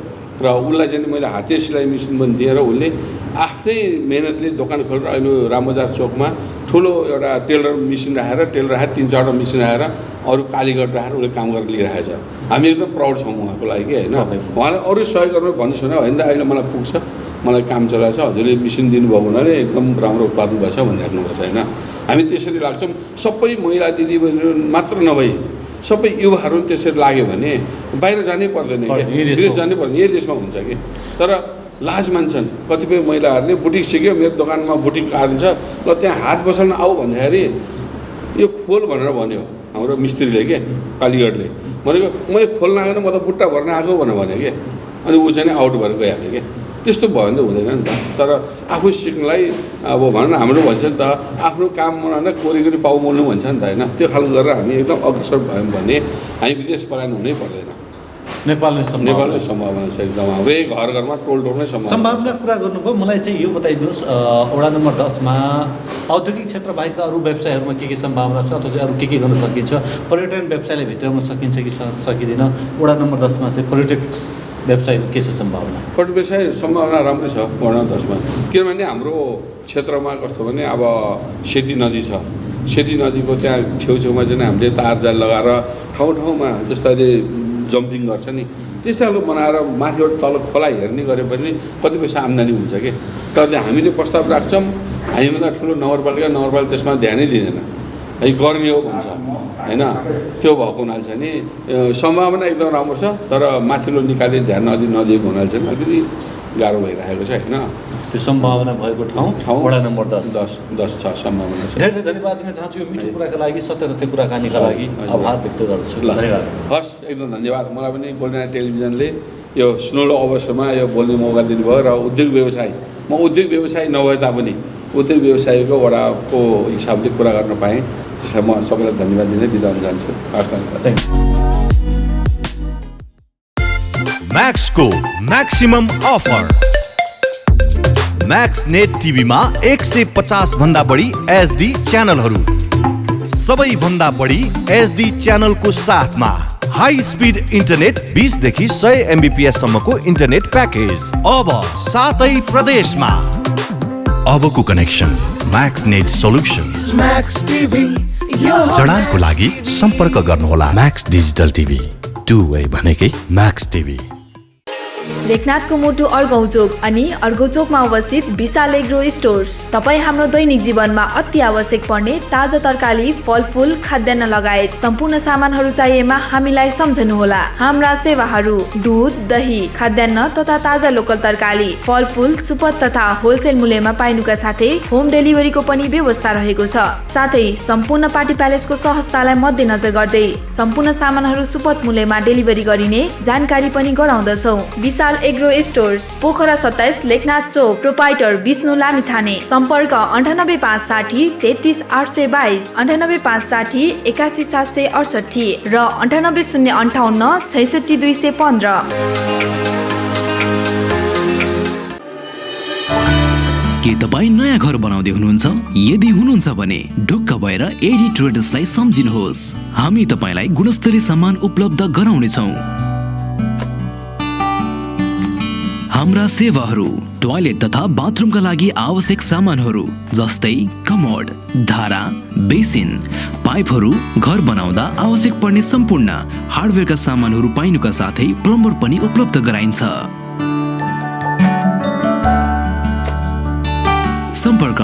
र उसलाई चाहिँ मैले हाते सिलाइ मेसिन पनि दिएर उसले आफ्नै मेहनतले दोकान खोलेर अहिले रामबजार चोकमा ठुलो एउटा टेलर मेसिन राखेर 3-4वटा मेसिन राखेर अरू कालीगढ राखेर उसले काम गरेर लिइरहेको छ। हामी एकदम प्राउड छौँ उहाँको लागि कि होइन। उहाँलाई अरू सहयोग गर्नु भन्नु छैन, होइन अहिले मलाई पुग्छ, मलाई काम चलाएछ, हजुरले मेसिन दिनुभएको हुनाले एकदम राम्रो उत्पादन भएछ भनिराख्नु भएको छ होइन। हामी त्यसरी लाग्छौँ। सबै महिला दिदीबहिनीहरू मात्र नभई सबै युवाहरू त्यसरी लाग्यो भने बाहिर जानै पर्दैन कि, विदेश जानै पर्दैन, यही देशमा हुन्छ कि। तर लाज मान्छन् कतिपय महिलाहरूले, बुटिक सिक्यो मेरो दोकानमा बुटिक आइन्छ ल त्यहाँ हात बसाल्न आऊ भन्दाखेरि यो खोल भनेर भन्यो हाम्रो मिस्त्रीले के कालीगढले, भनेको मैले खोल्न आएन म त बुट्टा भर्न आएको भनेर भन्यो कि। अनि ऊ चाहिँ आउट भएर गइहाल्यो कि। त्यस्तो भयो भने त हुँदैन नि त। तर आफू सिक्नलाई अब भनौँ न हाम्रो भन्छ नि त आफ्नो काम बनाएर कोरी पाउ मोल्नु भन्छ नि त होइन। त्यो खालको गरेर हामी एकदम अग्रसर भयौँ भने हामी विदेश पलायन हुनै पर्दैन। नेपालमै सम्भावना छ एकदम, हाम्रै घर घरमा टोलमै सम्भावना कुरा गर्नुभयो। मलाई चाहिँ यो बताइदिनुहोस्, वडा नम्बर 10मा औद्योगिक क्षेत्र बाहेक अरू व्यवसायहरूमा के सम्भावना छ अथवा अरू के गर्न सकिन्छ? पर्यटन व्यवसायले भित्राउन सकिन्छ कि सकिँदैन? वडा नम्बर 10मा चाहिँ पर्यटक व्यवसायको के छ सम्भावना? पर्यटन व्यवसाय सम्भावना राम्रै छ वडा 10मा। किनभने हाम्रो क्षेत्रमा कस्तो भने अब सेती नदी छ, सेती नदीको त्यहाँ छेउछेउमा चाहिँ हामीले तार जाल लगाएर ठाउँमा जस्तो अहिले जम्पिङ गर्छ नि त्यस्तो खालको बनाएर माथिबाट तल खोला हेर्ने गरे पनि कति पैसा आम्दानी हुन्छ कि। तर चाहिँ हामीले प्रस्ताव राख्छौँ, हामीभन्दा ठुलो नगरपालिका त्यसमा ध्यानै दिँदैन, है गर्ने हो भन्छ होइन। त्यो भएको हुनाले चाहिँ नि सम्भावना एकदम राम्रो छ। तर माथिल्लो निकाले ध्यान नदिएको हुनाले चाहिँ अलिकति गाह्रो भइरहेको छ होइन। त्यो सम्भावना भएको ठाउँ वडा नम्बर 10 छ सम्भावना छ। धेरै धन्यवाद दिन चाहन्छु यो मिठो कुराको लागि, सत्य तथ्य कुराकानीका लागि आभार व्यक्त गर्छु। धन्यवाद। हस् एकदम धन्यवाद। मलाई पनि गोल्डन टेलिभिजनले यो सुनौलो अवसरमा यो बोल्ने मौका दिनुभयो। र उद्योग व्यवसाय म उद्योग व्यवसाय नभए तापनि उद्योग व्यवसायको वडाको हिसाबले कुरा गर्न पाएँ, त्यसलाई म सबैलाई धन्यवाद दिँदै बिदा हुन चाहन्छु। हस् धन्यवाद। Thank you. म्याक्सको म्याक्सिमम अफर। म्याक्स नेट टिभीमा 150 भन्दा बढी एचडी च्यानलहरू, सबैभन्दा बढी एचडी च्यानलको साथमा हाई स्पिड इन्टरनेट 20 देखि 100 MBPS सम्मको इन्टरनेट प्याकेज अब 7 प्रदेशमा। अबको connection Max Net solutions. Max TV जडानको लागि सम्पर्क गर्नुहोला म्याक्स डिजिटल टिभी, 2 वे भनेकै म्याक्स टिभी। लेखनाथको मुटु अर्घौँ चोक अनि अर्घौँ चोकमा अवस्थित विशाल एग्रो स्टोर्स तपाईँ हाम्रो दैनिक जीवनमा अति आवश्यक पर्ने ताजा तरकारी, फलफूल, खाद्यान्न लगायत सम्पूर्ण सामानहरू चाहिएमा हामीलाई सम्झनुहोला। हाम्रा सेवाहरू दुध, दही, खाद्यान्न तथा ताजा लोकल तरकारी, फलफूल, सुपथ तथा होलसेल मूल्यमा पाइनुका साथै होम डेलिभरीको पनि व्यवस्था रहेको छ। साथै सम्पूर्ण पार्टी प्यालेसको सहजतालाई मध्यनजर गर्दै सम्पूर्ण सामानहरू सुपथ मूल्यमा डेलिभरी गरिने जानकारी पनि गराउँदछौँ। विशाल एग्रो स्टोर्स, पोखरा 27, लेखनाथ चोक, प्रोपाइटर विष्णु लामिछाने। सम्पर्क 98560 33822, 98560 81768 र 98058 66215। के तपाईँ नयाँ घर बनाउँदै हुनुहुन्छ? यदि हुनुहुन्छ भने ढुक्क भएर एडी ट्रेडर्सलाई सम्झिनुहोस्। हामी तपाईँलाई गुणस्तरीय सामान उपलब्ध गराउनेछौँ। हाम्रा सेवाहरू टोयलेट तथा बाथरुमका लागि आवश्यक सामानहरू जस्तै कमोड, धारा, बेसिन, पाइपहरू, घर बनाउँदा आवश्यक पर्ने सम्पूर्ण हार्डवेयरका सामानहरू पाइनुका साथै प्लम्बर पनि उपलब्ध गराइन्छ। सम्पर्क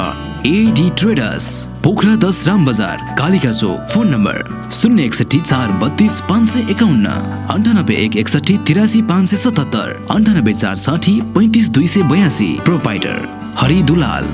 एडी ट्रेडर्स, पोखरा 10 राम बजार, कालिका चोक। Phone number 061 432 551, 98 161 83 577, 98 460 35 282। Proprietor Hari Dulal.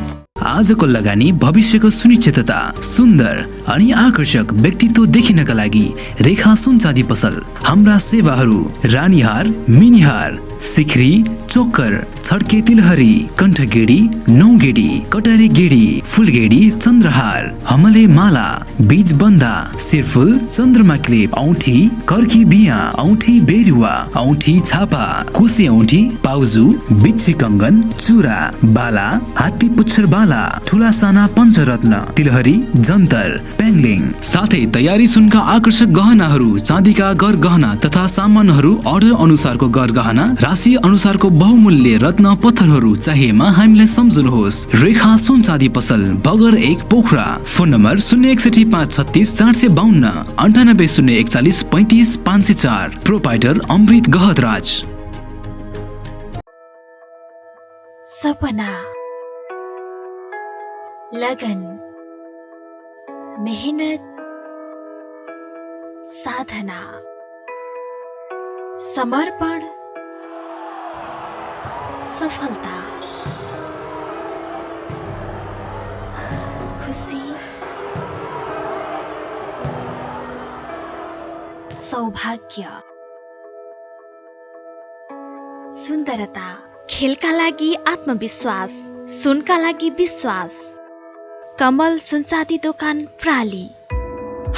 आजको लगानी भविष्यको सुनिश्चितता, सुन्दर अनि आकर्षक व्यक्तित्व देखिनका लागि रेखा सुन चाँदी पसल। हाम्रा सेवाहरू रानीहार, मिनिहार, सिख्री, चोकर, छड्के तिलहरी, कण्ठगेडी, नौगेडी, कटारे गेडी, फुलगेडी, चन्द्रहार, हमले माला, बीज बन्दा, सिरफुल, चन्द्रमा क्लिप, औँठी, कर्की बिया, औँठी बेरुवा, औँठी छापा, कुसे औँठी, पाउजु, बिच्छी कङ्गन, चुरा, बाला, हात्ती पुच्छर बाला, ठुला साना पञ्चरत्न, तिलहरी, जन्तर, पेङ्लिङ, साथै तयारी सुनका आकर्षक गहनाहरू, चाँदीका गर गहना तथा सामानहरू अर्डर अनुसारको गर गहना, राशि अनुसारको बहुमूल्य रत्न पत्थरहरू चाहिएमा हामीलाई सम्झनुहोस्। रेखा सुन चाँदी पसल, Bagar 1 Pokhara. Phone number 061 536 452, 98 041 35 504। Proprietor Amrit Gahatraj. सपना, लगन, मेहनत, साधना, समर्पण, सफलता, खुशी, सौभाग्य, सुन्दरता, खेलका लागि आत्मविश्वास, सुनका लागि विश्वास। कमल सुनचाँदी दोकान प्राली।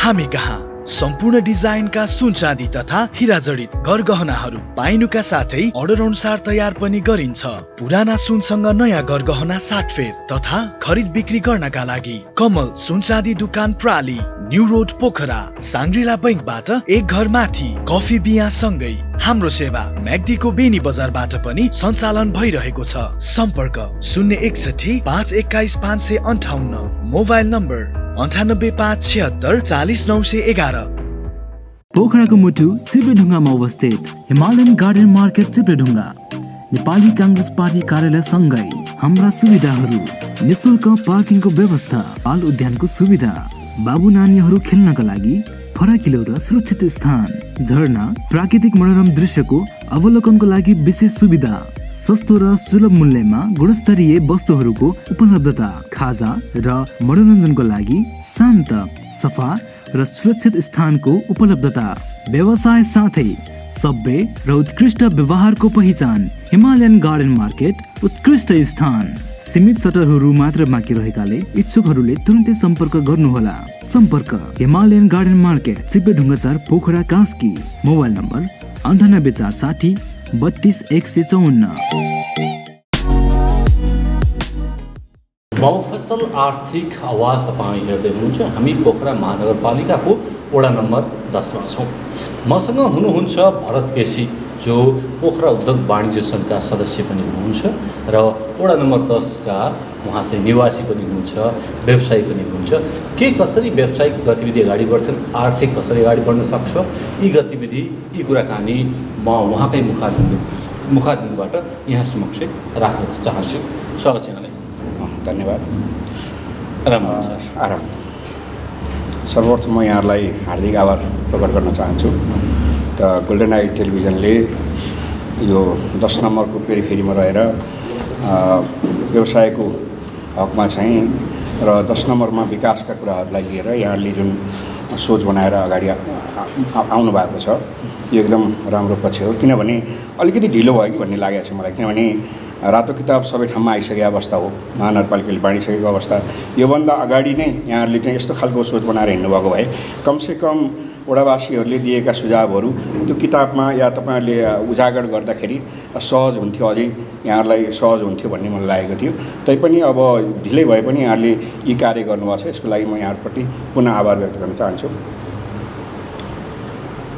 हामी कहाँ सम्पूर्ण डिजाइनका सुनचाँदी तथा हीरा जडित गरगहनाहरू पाइनुका साथै अर्डर अनुसार तयार पनि गरिन्छ। पुराना सुनसँग नयाँ गरगहना साटफेर तथा खरिद बिक्री गर्नका लागि कमल सुनचाँदी दुकान प्राली, न्यू रोड पोखरा, साङ्ग्रिला बैंकबाट 1 घर माथि, कफी बिया सँगै। हाम्रो सेवा म्याग्दीको बेनी बजारबाट पनि सञ्चालन भइरहेको छ। सम्पर्क 061 521 558, मोबाइल नम्बर 98 576 40 911। पोखराको मुटु चिप्लेढुङ्गामा अवस्थित Himalayan garden market Chipledhunga, Nepali Congress party कार्यालय सँगै हाम्रा सुविधाहरू: निशुल्क पार्किङको व्यवस्था, बाल उद्यानको सुविधा, बाबु नानीहरू खेल्नका लागि फराकिलो र सुरक्षित स्थान, झरना, प्राकृतिक मनोरम दृश्यको अवलोकनको लागि विशेष सुविधा, सस्तो र सुलभ मूल्यमा गुणस्तरीय वस्तुहरूको उपलब्धता, खाजा र मनोरञ्जनको लागि शान्त, सफा र सुरक्षित स्थानको उपलब्धता, व्यवसाय साथै सभ्य र उत्कृष्ट व्यवहारको पहिचान। हिमालयन गार्डन मार्केट उत्कृष्ट स्थान। सीमित सटरहरू मात्र बाँकी रहेकाले इच्छुकहरूले तुरन्तै सम्पर्क गर्नुहोला। सम्पर्क Himalayan garden market, Chipledhunga 4, Pokhara, Kaski. Mobile number 98 460 32 154। मौफसल आर्थिक आवाज तपाईँ हेर्दै हुनुहुन्छ। हामी पोखरा महानगरपालिकाको वडा नम्बर 10मा छौँ। मसँग हुनुहुन्छ भरत केसी, जो पोखरा उद्योग वाणिज्य सङ्घका सदस्य पनि हुनुहुन्छ र वडा नम्बर 10का उहाँ चाहिँ निवासी पनि हुनुहुन्छ, व्यवसायी पनि हुनुहुन्छ। के कसरी व्यावसायिक गतिविधि अगाडि बढ्छन्, आर्थिक कसरी अगाडि बढ्न सक्छ, यी गतिविधि, यी कुराकानी म उहाँकै मुखारबिन्दुबाट यहाँ समक्ष राख्न चाहन्छु। स्वागत छ यहाँलाई। धन्यवाद। आराम। सर्वप्रथम म यहाँहरूलाई हार्दिक आभार प्रकट गर्न चाहन्छु। त गोल्डन आई टेलिभिजनले यो 10 नम्बरको पेरिफेरीमा रहेर व्यवसायको हकमा चाहिँ र 10 नम्बरमा विकासका कुराहरूलाई लिएर यहाँले जुन सोच बनाएर अगाडि आउनु भएको छ, यो एकदम राम्रो पक्ष हो। किनभने अलिकति ढिलो भयो कि भन्ने लागेको छ मलाई, किनभने रातो किताब सबै ठाउँमा आइसकेको अवस्था हो, महानगरपालिकाले बाँडिसकेको अवस्था। योभन्दा अगाडि नै यहाँहरूले चाहिँ यस्तो खालको सोच बनाएर हिँड्नुभएको भए कमसेकम वडावासीहरूले दिएका सुझावहरू त्यो किताबमा या तपाईँहरूले उजागर गर्दाखेरि सहज हुन्थ्यो, अझै यहाँहरूलाई सहज हुन्थ्यो भन्ने मलाई लागेको थियो। तैपनि अब ढिलै भए पनि यहाँहरूले यी कार्य गर्नुभएको छ, यसको लागि म यहाँहरूप्रति पुनः आभार व्यक्त गर्न चाहन्छु।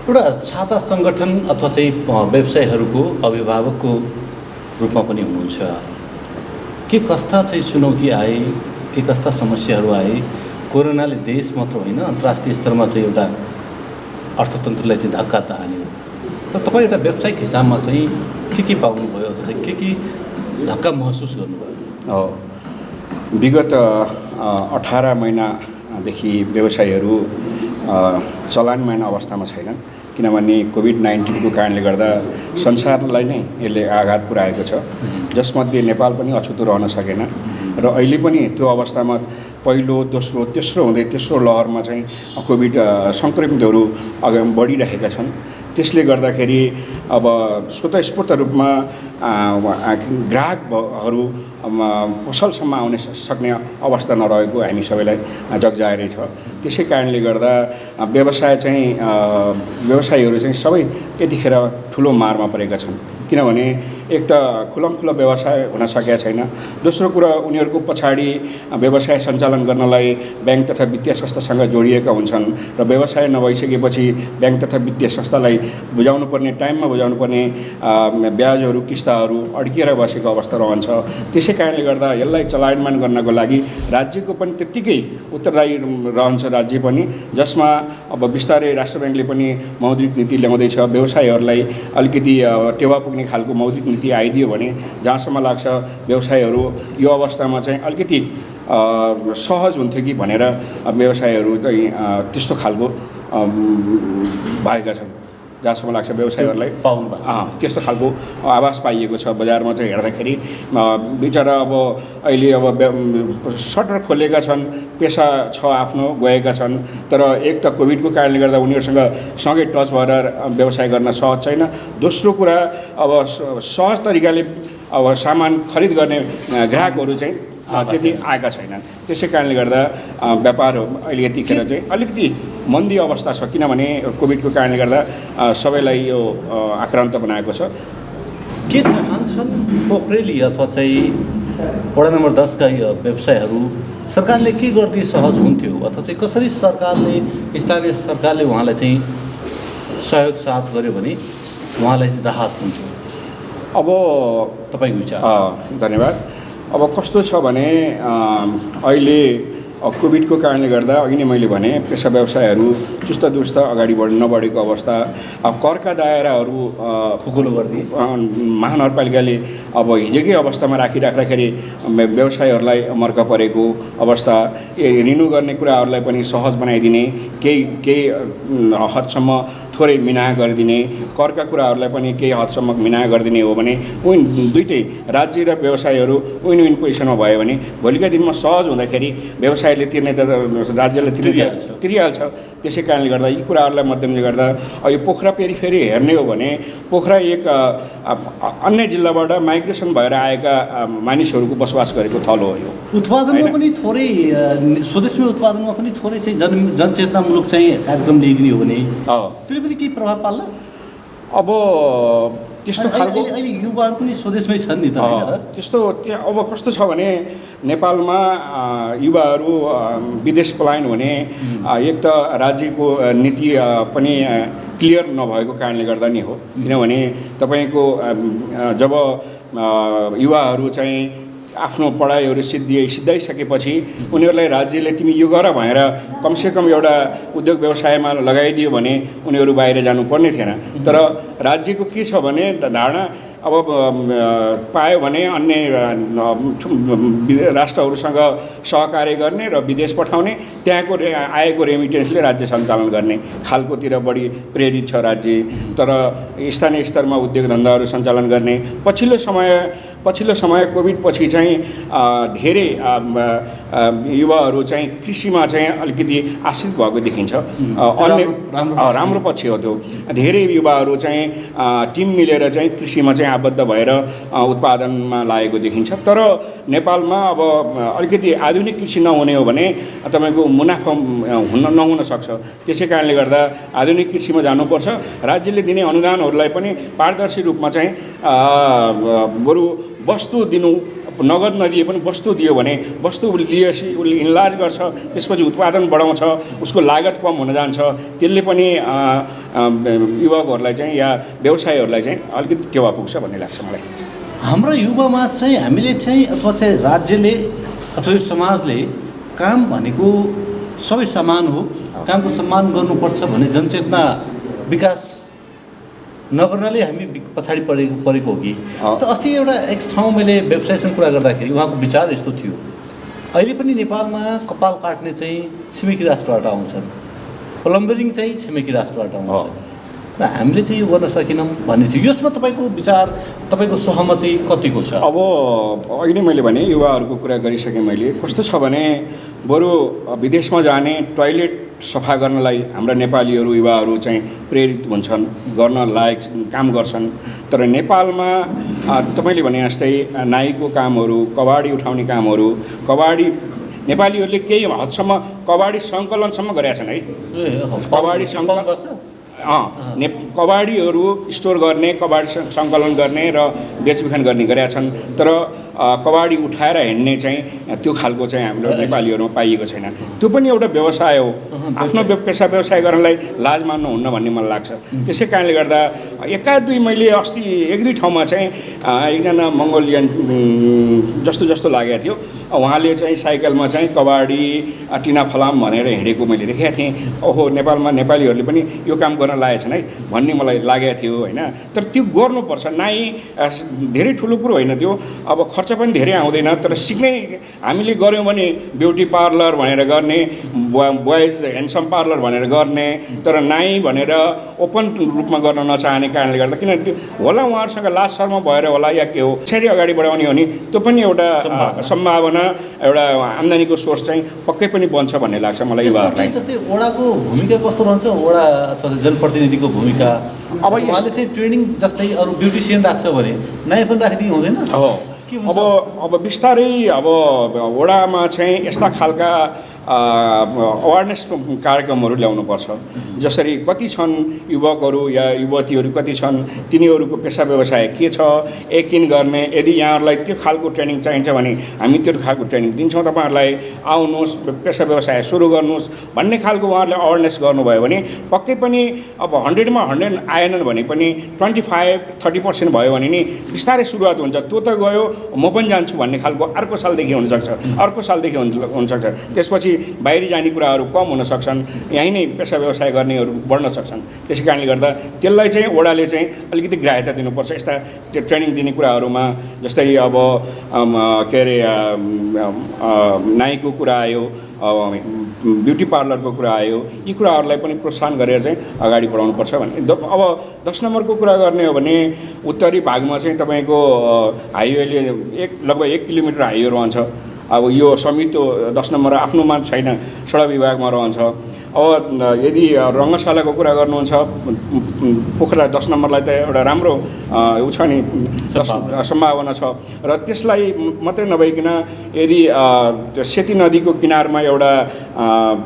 एउटा छाता सङ्गठन अथवा चाहिँ व्यवसायहरूको अभिभावकको रूपमा पनि हुनुहुन्छ। के कस्ता चाहिँ चुनौती आए, के कस्ता समस्याहरू आए? कोरोनाले देश मात्र होइन, अन्तर्राष्ट्रिय स्तरमा चाहिँ एउटा अर्थतन्त्रलाई चाहिँ धक्का त हान्यो। तर तपाईँ एउटा व्यावसायिक हिसाबमा चाहिँ के पाउनुभयो अथवा चाहिँ के धक्का महसुस गर्नुभयो? विगत 18 महिनादेखि व्यवसायीहरू चलायमान अवस्थामा छैनन्, किनभने कोभिड-19 को कारणले गर्दा संसारलाई नै यसले आघात पुर्याएको छ, जसमध्ये नेपाल पनि अछुतो रहन सकेन। र अहिले पनि त्यो अवस्थामा पहिलो, दोस्रो, तेस्रो हुँदै तेस्रो लहरमा चाहिँ कोभिड सङ्क्रमितहरू अगाडि बढिरहेका छन्। त्यसले गर्दाखेरि अब स्वतस्फूर्त रूपमा ग्राहकहरू पसलसम्म आउन सक्ने अवस्था नरहेको हामी सबैलाई जगजाहेरै छ। त्यसै कारणले गर्दा व्यवसायीहरू चाहिँ सबै यतिखेर ठुलो मारमा परेका छन्। किनभने एक त खुलमखुला व्यवसाय हुन सकेका छैन, दोस्रो कुरा उनीहरूको पछाडि व्यवसाय सञ्चालन गर्नलाई ब्याङ्क तथा वित्तीय संस्थासँग जोडिएका हुन्छन् र व्यवसाय नभइसकेपछि ब्याङ्क तथा वित्तीय संस्थालाई बुझाउनु पर्ने, टाइममा बुझाउनु पर्ने ब्याजहरू किस्ताहरू अड्किएर बसेको अवस्था रहन्छ। त्यसै कारणले गर्दा यसलाई चलायमान गर्नको लागि राज्यको पनि त्यत्तिकै उत्तरदायी रहन्छ राज्य पनि, जसमा अब बिस्तारै राष्ट्र ब्याङ्कले पनि मौद्रिक नीति ल्याउँदैछ। व्यवसायहरूलाई अलिकति टेवा पुग्ने खालको मौद्रिक नीति आइदियो भने जहाँसम्म लाग्छ व्यवसायहरू यो अवस्थामा चाहिँ अलिकति सहज हुन्थ्यो कि भनेर व्यवसायहरू चाहिँ त्यस्तो खालको भएका छन्। जहाँसम्म लाग्छ व्यवसायहरूलाई त्यस्तो खालको आवाज पाइएको छ बजारमा चाहिँ हेर्दाखेरि। बिचरा अब अहिले अब सटर खोलेका छन्, पेसा छ आफ्नो गएका छन्, तर एक त कोभिडको कारणले गर्दा उनीहरूसँग सँगै टच भएर व्यवसाय गर्न सहज छैन। दोस्रो कुरा अब सहज तरिकाले अब सामान खरिद गर्ने ग्राहकहरू चाहिँ त्यति आएका छैनन्। त्यसै कारणले गर्दा व्यापार अहिले यतिखेर चाहिँ अलिकति मन्दी अवस्था छ, किनभने कोभिडको कारणले गर्दा सबैलाई यो आक्रान्त बनाएको छ। के चाहन्छन् पोखरेली अथवा चाहिँ वडा नम्बर 10 का व्यवसायहरू सरकारले के गर्दै सहज हुन्थ्यो, अथवा चाहिँ कसरी सरकारले, स्थानीय सरकारले उहाँलाई चाहिँ सहयोग साथ गर्यो भने उहाँलाई चाहिँ राहत हुन्थ्यो? अब तपाईँको विचार? धन्यवाद। अब कस्तो छ भने अहिले कोभिडको कारणले गर्दा अघि नै मैले भने पेसा व्यवसायहरू चुस्त दुरुस्त अगाडि नबढेको अवस्था, करका दायराहरू खुकुलो गरिदिए महानगरपालिकाले अब हिजोकै अवस्थामा राखिराख्दाखेरि व्यवसायहरूलाई मर्क परेको अवस्था, रिन्यू गर्ने कुराहरूलाई पनि सहज बनाइदिने, केही हदसम्म थोरै मिनाहा गरिदिने, करका कुराहरूलाई पनि केही हदसम्म मिनाहा गरिदिने हो भने दुइटै राज्य र व्यवसायहरू विन विन पोजिसनमा भयो भने भोलिका दिनमा सहज हुँदाखेरि व्यवसायले तिर्ने त राज्यले तिरिहाल्छ। त्यसै कारणले गर्दा यी कुराहरूलाई मध्यनजर गर्दा यो पोखरा फेरि हेर्ने हो भने पोखरा एक अन्य जिल्लाबाट माइग्रेसन भएर आएका मानिसहरूको बसोबास गरेको थलो हो। यो उत्पादनमा पनि थोरै स्वदेशमै उत्पादनमा पनि थोरै चाहिँ जनचेतनामूलक चाहिँ कार्यक्रम लिइदिने हो भने त्यसले पनि केही प्रभाव पार्ला? अब त्यस्तो खालको अहिले युवाहरू पनि स्वदेशमै छन् नि त, त्यस्तो त्यहाँ अब कस्तो छ भने नेपालमा युवाहरू विदेश पलायन हुने एक त राज्यको नीति पनि क्लियर नभएको कारणले गर्दा नि हो। किनभने तपाईँको जब युवाहरू चाहिँ आफ्नो पढाइहरू सिद्धाइसकेपछि उनीहरूलाई राज्यले तिमी यो गर भनेर कमसेकम एउटा उद्योग व्यवसायमा लगाइदियो भने उनीहरू बाहिर जानुपर्ने थिएन। तर राज्यको के छ भने धारणा अब पायो भने अन्य राष्ट्रहरूसँग सहकार्य गर्ने र विदेश पठाउने, त्यहाँको आएको रेमिटेन्सले राज्य सञ्चालन गर्ने खालकोतिर बढी प्रेरित छ राज्य। तर स्थानीय स्तरमा उद्योग धन्दाहरू सञ्चालन गर्ने पछिल्लो समय कोभिड पछि चाहिँ धेरै युवाहरू चाहिँ कृषिमा चाहिँ अलिकति आश्रित भएको देखिन्छ। अन्य राम्रो पक्ष हो त्यो। धेरै युवाहरू चाहिँ टिम मिलेर चाहिँ कृषिमा चाहिँ आबद्ध भएर उत्पादनमा लागेको देखिन्छ। तर नेपालमा अब अलिकति आधुनिक कृषि नहुने हो भने तपाईँको मुनाफा नहुन सक्छ। त्यसै कारणले गर्दा आधुनिक कृषिमा जानुपर्छ। राज्यले दिने अनुदानहरूलाई पनि पारदर्शी रूपमा चाहिँ बरु वस्तु दिनु, नगद नदिए पनि वस्तु दियो भने वस्तु लिएपछि उसले इन्लार्ज गर्छ, त्यसपछि उत्पादन बढाउँछ, उसको लागत कम हुन जान्छ। त्यसले पनि युवकहरूलाई चाहिँ या व्यवसायहरूलाई चाहिँ अलिकति टेवा पुग्छ भन्ने लाग्छ मलाई। हाम्रो युवामा चाहिँ हामीले चाहिँ अथवा चाहिँ राज्यले अथवा समाजले काम भनेको सबै समान हो, कामको सम्मान गर्नुपर्छ भन्ने जनचेतना विकास नगर्नाले हामी पछाडि परेको हो कि? त अस्ति एउटा एक ठाउँ मैले व्यवसायसँग कुरा गर्दाखेरि उहाँको विचार यस्तो थियो, अहिले पनि नेपालमा कपाल काट्ने चाहिँ छिमेकी राष्ट्रबाट आउँछन्, प्लम्बरिङ चाहिँ छिमेकी राष्ट्रबाट आउँछन् र हामीले चाहिँ यो गर्न सकेनौँ भन्ने थियो। यसमा तपाईँको विचार, तपाईँको सहमति कतिको छ? अब अघि नै मैले भने युवाहरूको कुरा गरिसकेँ मैले। कस्तो छ भने बरु विदेशमा जाने टोइलेट सफा गर्नलाई हाम्रा नेपालीहरू युवाहरू चाहिँ प्रेरित हुन्छन्, गर्न लायक काम गर्छन्। तर नेपालमा तपाईँले भने जस्तै नाईको कामहरू, कबाडी उठाउने कामहरू, कबाडी नेपालीहरूले केही हदसम्म कबाडी सङ्कलनसम्म गरेका छन् है। कबाडी सङ्कलन कबाडीहरू स्टोर गर्ने, कबाडी सङ्कलन गर्ने र बेचबिखन गर्ने गरेका छन्। तर कबाडी उठाएर हिँड्ने चाहिँ त्यो खालको चाहिँ हाम्रो नेपालीहरूमा पाइएको छैन। त्यो पनि एउटा व्यवसाय हो। आफ्नो पेसा व्यवसाय गर्नलाई लाज मान्नुहुन्न भन्ने मलाई लाग्छ। त्यसै कारणले गर्दा एकाध दुई मैले अस्ति एक दुई ठाउँमा चाहिँ एकजना मङ्गोलियन जस्तो लागेको थियो, उहाँले चाहिँ साइकलमा चाहिँ कबाडी टिना फलाम भनेर हिँडेको मैले देखेको थिएँ। ओहो, नेपालमा नेपालीहरूले पनि यो काम गर्न लागेको छन् है भन्ने मलाई लागेको थियो होइन। तर त्यो गर्नुपर्छ। नाइ धेरै ठुलो कुरो होइन त्यो, अब खर्च पनि धेरै आउँदैन। तर सिक्नै हामीले गऱ्यौँ भने ब्युटी पार्लर भनेर गर्ने, बोइज ह्यान्डसम पार्लर भनेर गर्ने, तर नाइ भनेर ओपन रूपमा गर्न नचाहने कारणले गर्दा, किनभने त्यो होला उहाँहरूसँग लाज शर्म भएर होला या के हो, यसरी अगाडि बढाउने हो नि त्यो पनि एउटा सम्भावना, एउटा आम्दानीको सोर्स चाहिँ पक्कै पनि बन्छ भन्ने लाग्छ मलाई युवाहरूलाई। जस्तै वडाको भूमिका कस्तो रहन्छ, वडा अथवा जनप्रतिनिधिको भूमिका? अब उहाँले चाहिँ ट्रेनिङ जस्तै अरू ब्युटिसियन राख्छ भने नाइ पनि राखिदिनु हुँदैन? अब बिस्तारै अब वडामा चाहिँ यस्ता खालका अवेरनेस कार्यक्रमहरू ल्याउनुपर्छ। जसरी कति छन् युवकहरू या युवतीहरू कति छन्, तिनीहरूको पेसा व्यवसाय के छ, यकिन गर्ने। यदि यहाँहरूलाई त्यो खालको ट्रेनिङ चाहिन्छ भने हामी त्यो खालको ट्रेनिङ दिन्छौँ तपाईहरुलाई, आउनुहोस् पेसा व्यवसाय सुरु गर्नुहोस् भन्ने खालको उहाँहरूले अवेरनेस गर्नुभयो भने पक्कै पनि अब 100 मा 100 आएनन् भने पनि 25-30% भयो भने नि बिस्तारै सुरुवात हुन्छ। त्यो त गयो, म पनि जान्छु भन्ने खालको अर्को सालदेखि हुनसक्छ, अर्को सालदेखि हुनसक्छ। त्यसपछि बाहिरी जाने कुराहरू कम हुन सक्छन्, यहीँ नै पेसा व्यवसाय गर्नेहरू बढ्न सक्छन्। त्यसै कारणले गर्दा त्यसलाई चाहिँ वडाले चाहिँ अलिकति ग्राह्यता दिनुपर्छ यस्ता त्यो ट्रेनिङ दिने कुराहरूमा। जस्तै अब के अरे नाईको कुरा आयो, ब्युटी पार्लरको कुरा आयो, यी कुराहरूलाई पनि प्रोत्साहन गरेर चाहिँ अगाडि बढाउनुपर्छ भन्ने। अब 10 नम्बरको कुरा गर्ने हो भने उत्तरी भागमा चाहिँ तपाईँको हाइवेले लगभग 1 किलोमिटर हाइवे रहन्छ। अब यो समिति 10 नम्बर आफ्नोमा छैन, सडक विभागमा रहन्छ। अब यदि रङ्गशालाको कुरा गर्नुहुन्छ, पोखरा 10 नम्बरलाई त एउटा राम्रो उ छ नि सम्भावना छ। र त्यसलाई मात्रै नभइकन यदि सेती नदीको किनारमा एउटा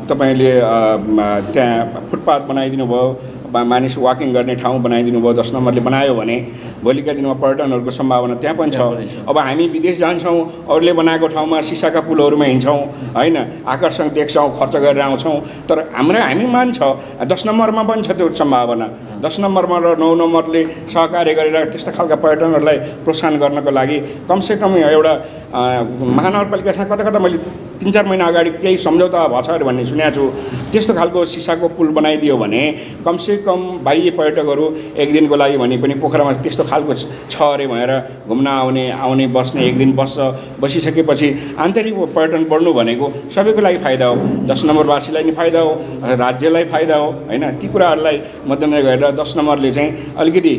तपाईँले त्यहाँ फुटपाथ बनाइदिनु भयो, मानिस वाकिङ गर्ने ठाउँ बनाइदिनु भयो, 10 नम्बरले बनायो भने भोलिका दिनमा पर्यटनहरूको सम्भावना त्यहाँ पनि छ। अब हामी विदेश जान्छौँ, अरूले बनाएको ठाउँमा सिसाका पुलहरूमा हिँड्छौँ होइन, आकर्षण देख्छौँ, खर्च गरेर आउँछौँ। तर हामी मान्छ 10 नम्बरमा पनि छ त्यो सम्भावना। 10 नम्बरमा र 9 नम्बरले सहकार्य गरेर त्यस्ता खालका पर्यटनहरूलाई प्रोत्साहन गर्नको लागि कमसेकम एउटा महानगरपालिकासँग कता मैले 3-4 महिना अगाडि केही सम्झौता भएको छ अरे भन्ने सुनेको छु। त्यस्तो खालको सिसाको पुल बनाइदियो भने कमसेकम बाह्य पर्यटकहरू एक दिनको लागि भने पनि पोखरामा त्यस्तो खालको छ अरे भनेर घुम्न आउने बस्ने, एक दिन बसिसकेपछि आन्तरिक पर्यटन बढ्नु भनेको सबैको लागि फाइदा हो। 10 नम्बरवासीलाई नि फाइदा हो, राज्यलाई फाइदा हो होइन। ती कुराहरूलाई मध्यनजर गरेर 10 नम्बरले चाहिँ अलिकति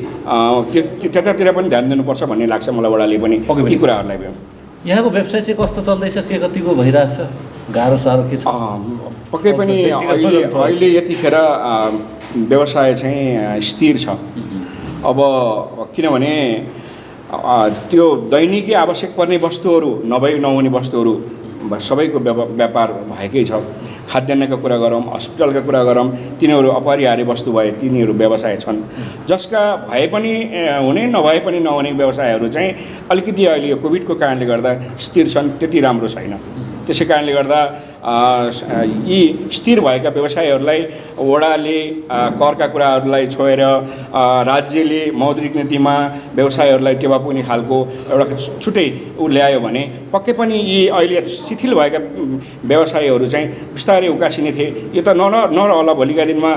त्यतातिर पनि ध्यान दिनुपर्छ भन्ने लाग्छ मलाई वडाले पनि ती कुराहरूलाई। यहाँको व्यवसाय चाहिँ कस्तो चल्दैछ, के कतिको भइरहेको छ, गाह्रो साह्रो के छ? पक्कै पनि अहिले यतिखेर व्यवसाय चाहिँ स्थिर छ। अब किनभने त्यो दैनिकी आवश्यक पर्ने वस्तुहरू नहुने वस्तुहरू सबैको व्यापार भएकै छ। खाद्यान्नका कुरा गरौँ, हस्पिटलका कुरा गरौँ, तिनीहरू अपरिहार्य वस्तु भए तिनीहरू व्यवसाय छन्। जसका भए पनि हुने नभए पनि नहुने व्यवसायहरू चाहिँ अलिकति अहिले यो कोभिडको कारणले गर्दा स्थिर छन्, त्यति राम्रो छैन। त्यसै कारणले गर्दा यी स्थिर भएका व्यवसायहरूलाई वडाले करका कुराहरूलाई छोएर राज्यले मौद्रिक नीतिमा व्यवसायहरूलाई टेवा पुग्ने खालको एउटा छुट्टै ल्यायो भने पक्कै पनि यी अहिले शिथिल भएका व्यवसायहरू चाहिँ बिस्तारै उकासिने थिए। यो त नरहला भोलिका दिनमा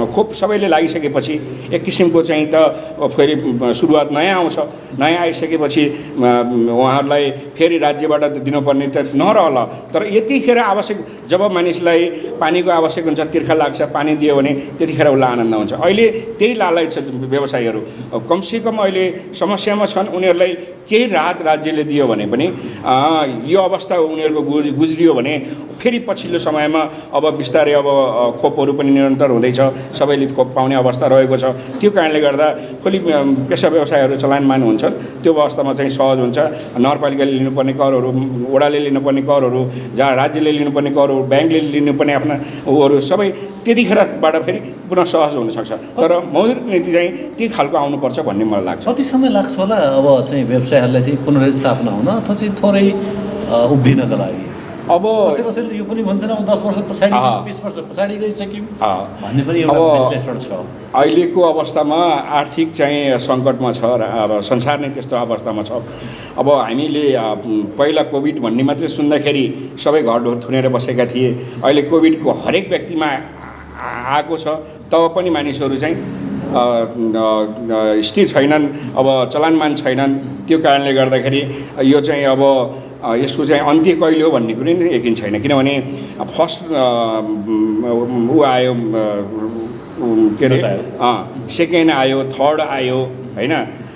खोप सबैले लागिसकेपछि एक किसिमको चाहिँ त फेरि सुरुवात नयाँ आउँछ। नयाँ आइसकेपछि उहाँहरूलाई फेरि राज्यबाट दिनुपर्ने त नरहला। तर यतिखेर आवश्यक जब मानिसलाई पानीको आवश्यक हुन्छ, तिर्खा लाग्छ, पानी दियो भने त्यतिखेर उसलाई आनन्द हुन्छ। अहिले त्यही लालच छ व्यवसायीहरू, कमसेकम अहिले समस्यामा छन्, उनीहरूलाई केही राहत राज्यले दियो भने पनि यो अवस्था उनीहरूको गुज्रियो भने फेरि पछिल्लो समयमा अब बिस्तारै अब खोपहरू पनि निरन्तर हुँदैछ, सबैले खोप पाउने अवस्था रहेको छ। त्यो कारणले गर्दा खोली पेसा व्यवसायहरू चलायमान हुन्छन्। त्यो अवस्थामा चाहिँ सहज हुन्छ। नगरपालिकाले लिनुपर्ने करहरू, वडाले लिनुपर्ने करहरू, जहाँ राज्यले लिनुपर्ने करहरू, ब्याङ्कले लिनुपर्ने आफ्ना ऊहरू सबै त्यतिखेरबाट फेरि पुनः सहज हुनसक्छ। तर मौद्रिक नीति चाहिँ त्यही खालको आउनुपर्छ भन्ने मलाई लाग्छ। कति समय लाग्छ होला अब चाहिँ व्यवसायहरूलाई चाहिँ पुनर्स्थापना हुन अथवा चाहिँ थोरै उभिनका लागि? अब कसैले यो पनि भन्छन् अब 10 वर्ष पछाडि 20 वर्ष पछाडि गइसक्यौँ भन्ने पनि एउटा विश्लेषण छ। अहिलेको अवस्थामा आर्थिक चाहिँ सङ्कटमा छ र अब संसार नै त्यस्तो अवस्थामा छ। अब हामीले पहिला कोभिड भन्ने मात्रै सुन्दाखेरि सबै घर थुनेर बसेका थिए। अहिले कोभिडको हरेक व्यक्तिमा आएको छ, तब पनि मानिसहरू चाहिँ स्थिर छैनन्, अब चलानमान छैनन्। त्यो कारणले गर्दाखेरि यो चाहिँ अब यसको चाहिँ अन्त्य कहिले हो भन्ने कुनै नै यकिन छैन। किनभने फर्स्ट ऊ आयो के अरे सेकेन्ड आयो, थर्ड आयो होइन।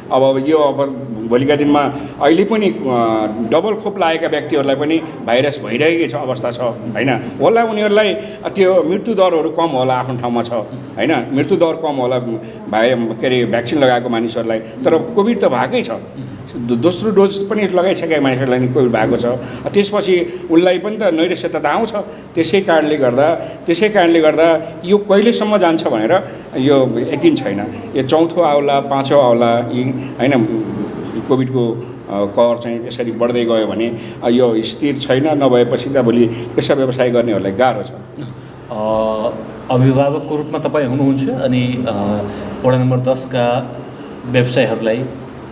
अब यो अब भोलिका दिनमा अहिले पनि डबल खोप लागेका व्यक्तिहरूलाई पनि भाइरस भइरहेकै छ अवस्था छ होइन। होला उनीहरूलाई त्यो मृत्यु दरहरू कम होला, आफ्नो ठाउँमा छ होइन, मृत्यु दर कम होला के अरे भ्याक्सिन लगाएको मानिसहरूलाई। तर कोभिड त भएकै छ, दोस्रो डोज पनि लगाइसकेका मानिसहरूलाई नि कोभिड भएको छ। त्यसपछि उसलाई पनि त नैराश्यता त आउँछ। त्यसै कारणले गर्दा यो कहिलेसम्म जान्छ भनेर यो यकिन छैन। यो चौथो आउला, पाँचौँ आउला यी होइन। कोभिडको कहर चाहिँ यसरी बढ्दै गयो भने यो स्थिर छैन, नभएपछि त भोलि पेसा व्यवसाय गर्नेहरूलाई गाह्रो छ। अभिभावकको रूपमा तपाईँ हुनुहुन्छ अनि वडा नम्बर 10 का व्यवसायहरूलाई,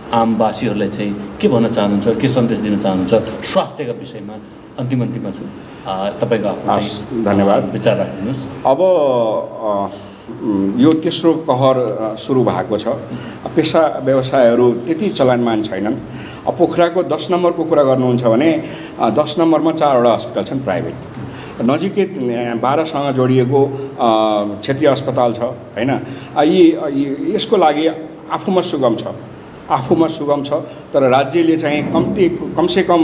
आमवासीहरूलाई चाहिँ के भन्न चाहनुहुन्छ, के सन्देश दिन चाहनुहुन्छ स्वास्थ्यका विषयमा? अन्तिममा छु, तपाईँको आफ्नो धन्यवाद विचार राख्नुहोस्। अब यो तेस्रो कहर सुरु भएको छ। पेसा व्यवसायहरू त्यति चलानमान छैनन्। पोखराको 10 नम्बरको कुरा गर्नुहुन्छ भने 10 नम्बरमा 4वटा हस्पिटल छन् प्राइभेट। नजिकै 12सँग जोडिएको क्षेत्रीय अस्पताल छ होइन। यसको लागि आफूमा सुगम छ। तर राज्यले चाहिँ कमसेकम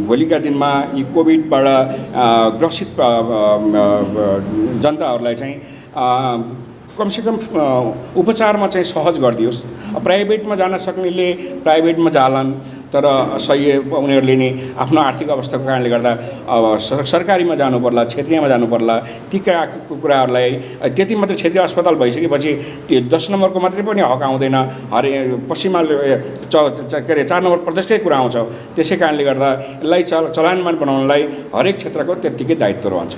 भोलिका दिनमा यी कोभिडबाट ग्रसित जनताहरूलाई चाहिँ कमसेकम उपचारमा चाहिँ सहज गरिदियोस्। प्राइभेटमा जान सक्नेले प्राइभेटमा जालान्, तर सही उनीहरूले नि आफ्नो आर्थिक अवस्थाको कारणले गर्दा अब सरकारीमा जानु पर्ला, क्षेत्रीयमा जानु पर्ला। ती कुराहरूलाई त्यति मात्रै क्षेत्रीय अस्पताल भइसकेपछि त्यो 10 नम्बरको मात्रै पनि हक आउँदैन। पश्चिमा के अरे 4 नम्बर प्रदेशकै कुरा आउँछ। त्यसै कारणले गर्दा यसलाई चलायमान बनाउनलाई हरेक क्षेत्रको त्यत्तिकै दायित्व रहन्छ।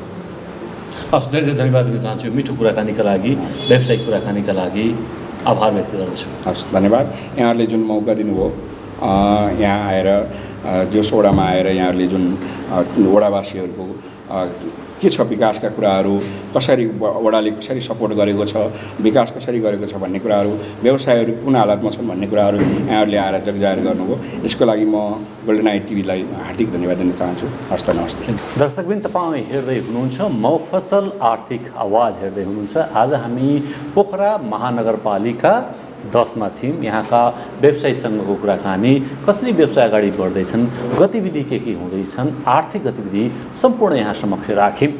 हस्, धेरै धेरै धन्यवाद दिन चाहन्छु मिठो कुराकानीका लागि, व्यावसायिक कुराकानीका लागि आभार व्यक्त गर्दछु। हस्, धन्यवाद। यहाँहरूले जुन मौका दिनुभयो, यहाँ आएर जोस वडामा आएर यहाँहरूले जुन वडावासीहरूको के छ विकासका कुराहरू, कसरी वडाले कसरी सपोर्ट गरेको छ, विकास कसरी गरेको छ भन्ने कुराहरू, व्यवसायहरू कुन हालतमा छन् भन्ने कुराहरू यहाँहरूले आएर जगजाहेर गर्नुभयो। यसको लागि म गोल्डन आई टिभीलाई हार्दिक धन्यवाद दिन चाहन्छु। हस्त नमस्ते। दर्शकबिन, तपाईँ हेर्दै हुनुहुन्छ मफसल आर्थिक आवाज हेर्दै हुनुहुन्छ। आज हामी पोखरा महानगरपालिका 10 मा थियौँ। यहाँका व्यवसायीसँगको कुराकानी, कसरी व्यवसाय अगाडि बढ्दैछन्, गतिविधि के हुँदैछन्, आर्थिक गतिविधि सम्पूर्ण यहाँ समक्ष राख्यौँ।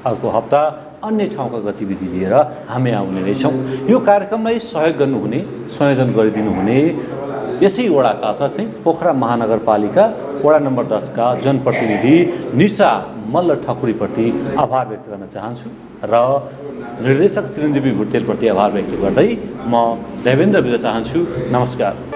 अर्को हप्ता अन्य ठाउँका गतिविधि लिएर हामी आउने रहेछौँ। यो कार्यक्रमलाई सहयोग गर्नुहुने, संयोजन गरिदिनुहुने यसै वडाका अथवा चाहिँ पोखरा महानगरपालिका वडा नम्बर 10 का जनप्रतिनिधि निशा मल्ल ठकुरीप्रति आभार व्यक्त गर्न चाहन्छु र निर्देशक चिरञ्जीवी भुटेलप्रति आभार व्यक्त गर्दै म देवेन्द्र बिदा चाहन्छु। नमस्कार।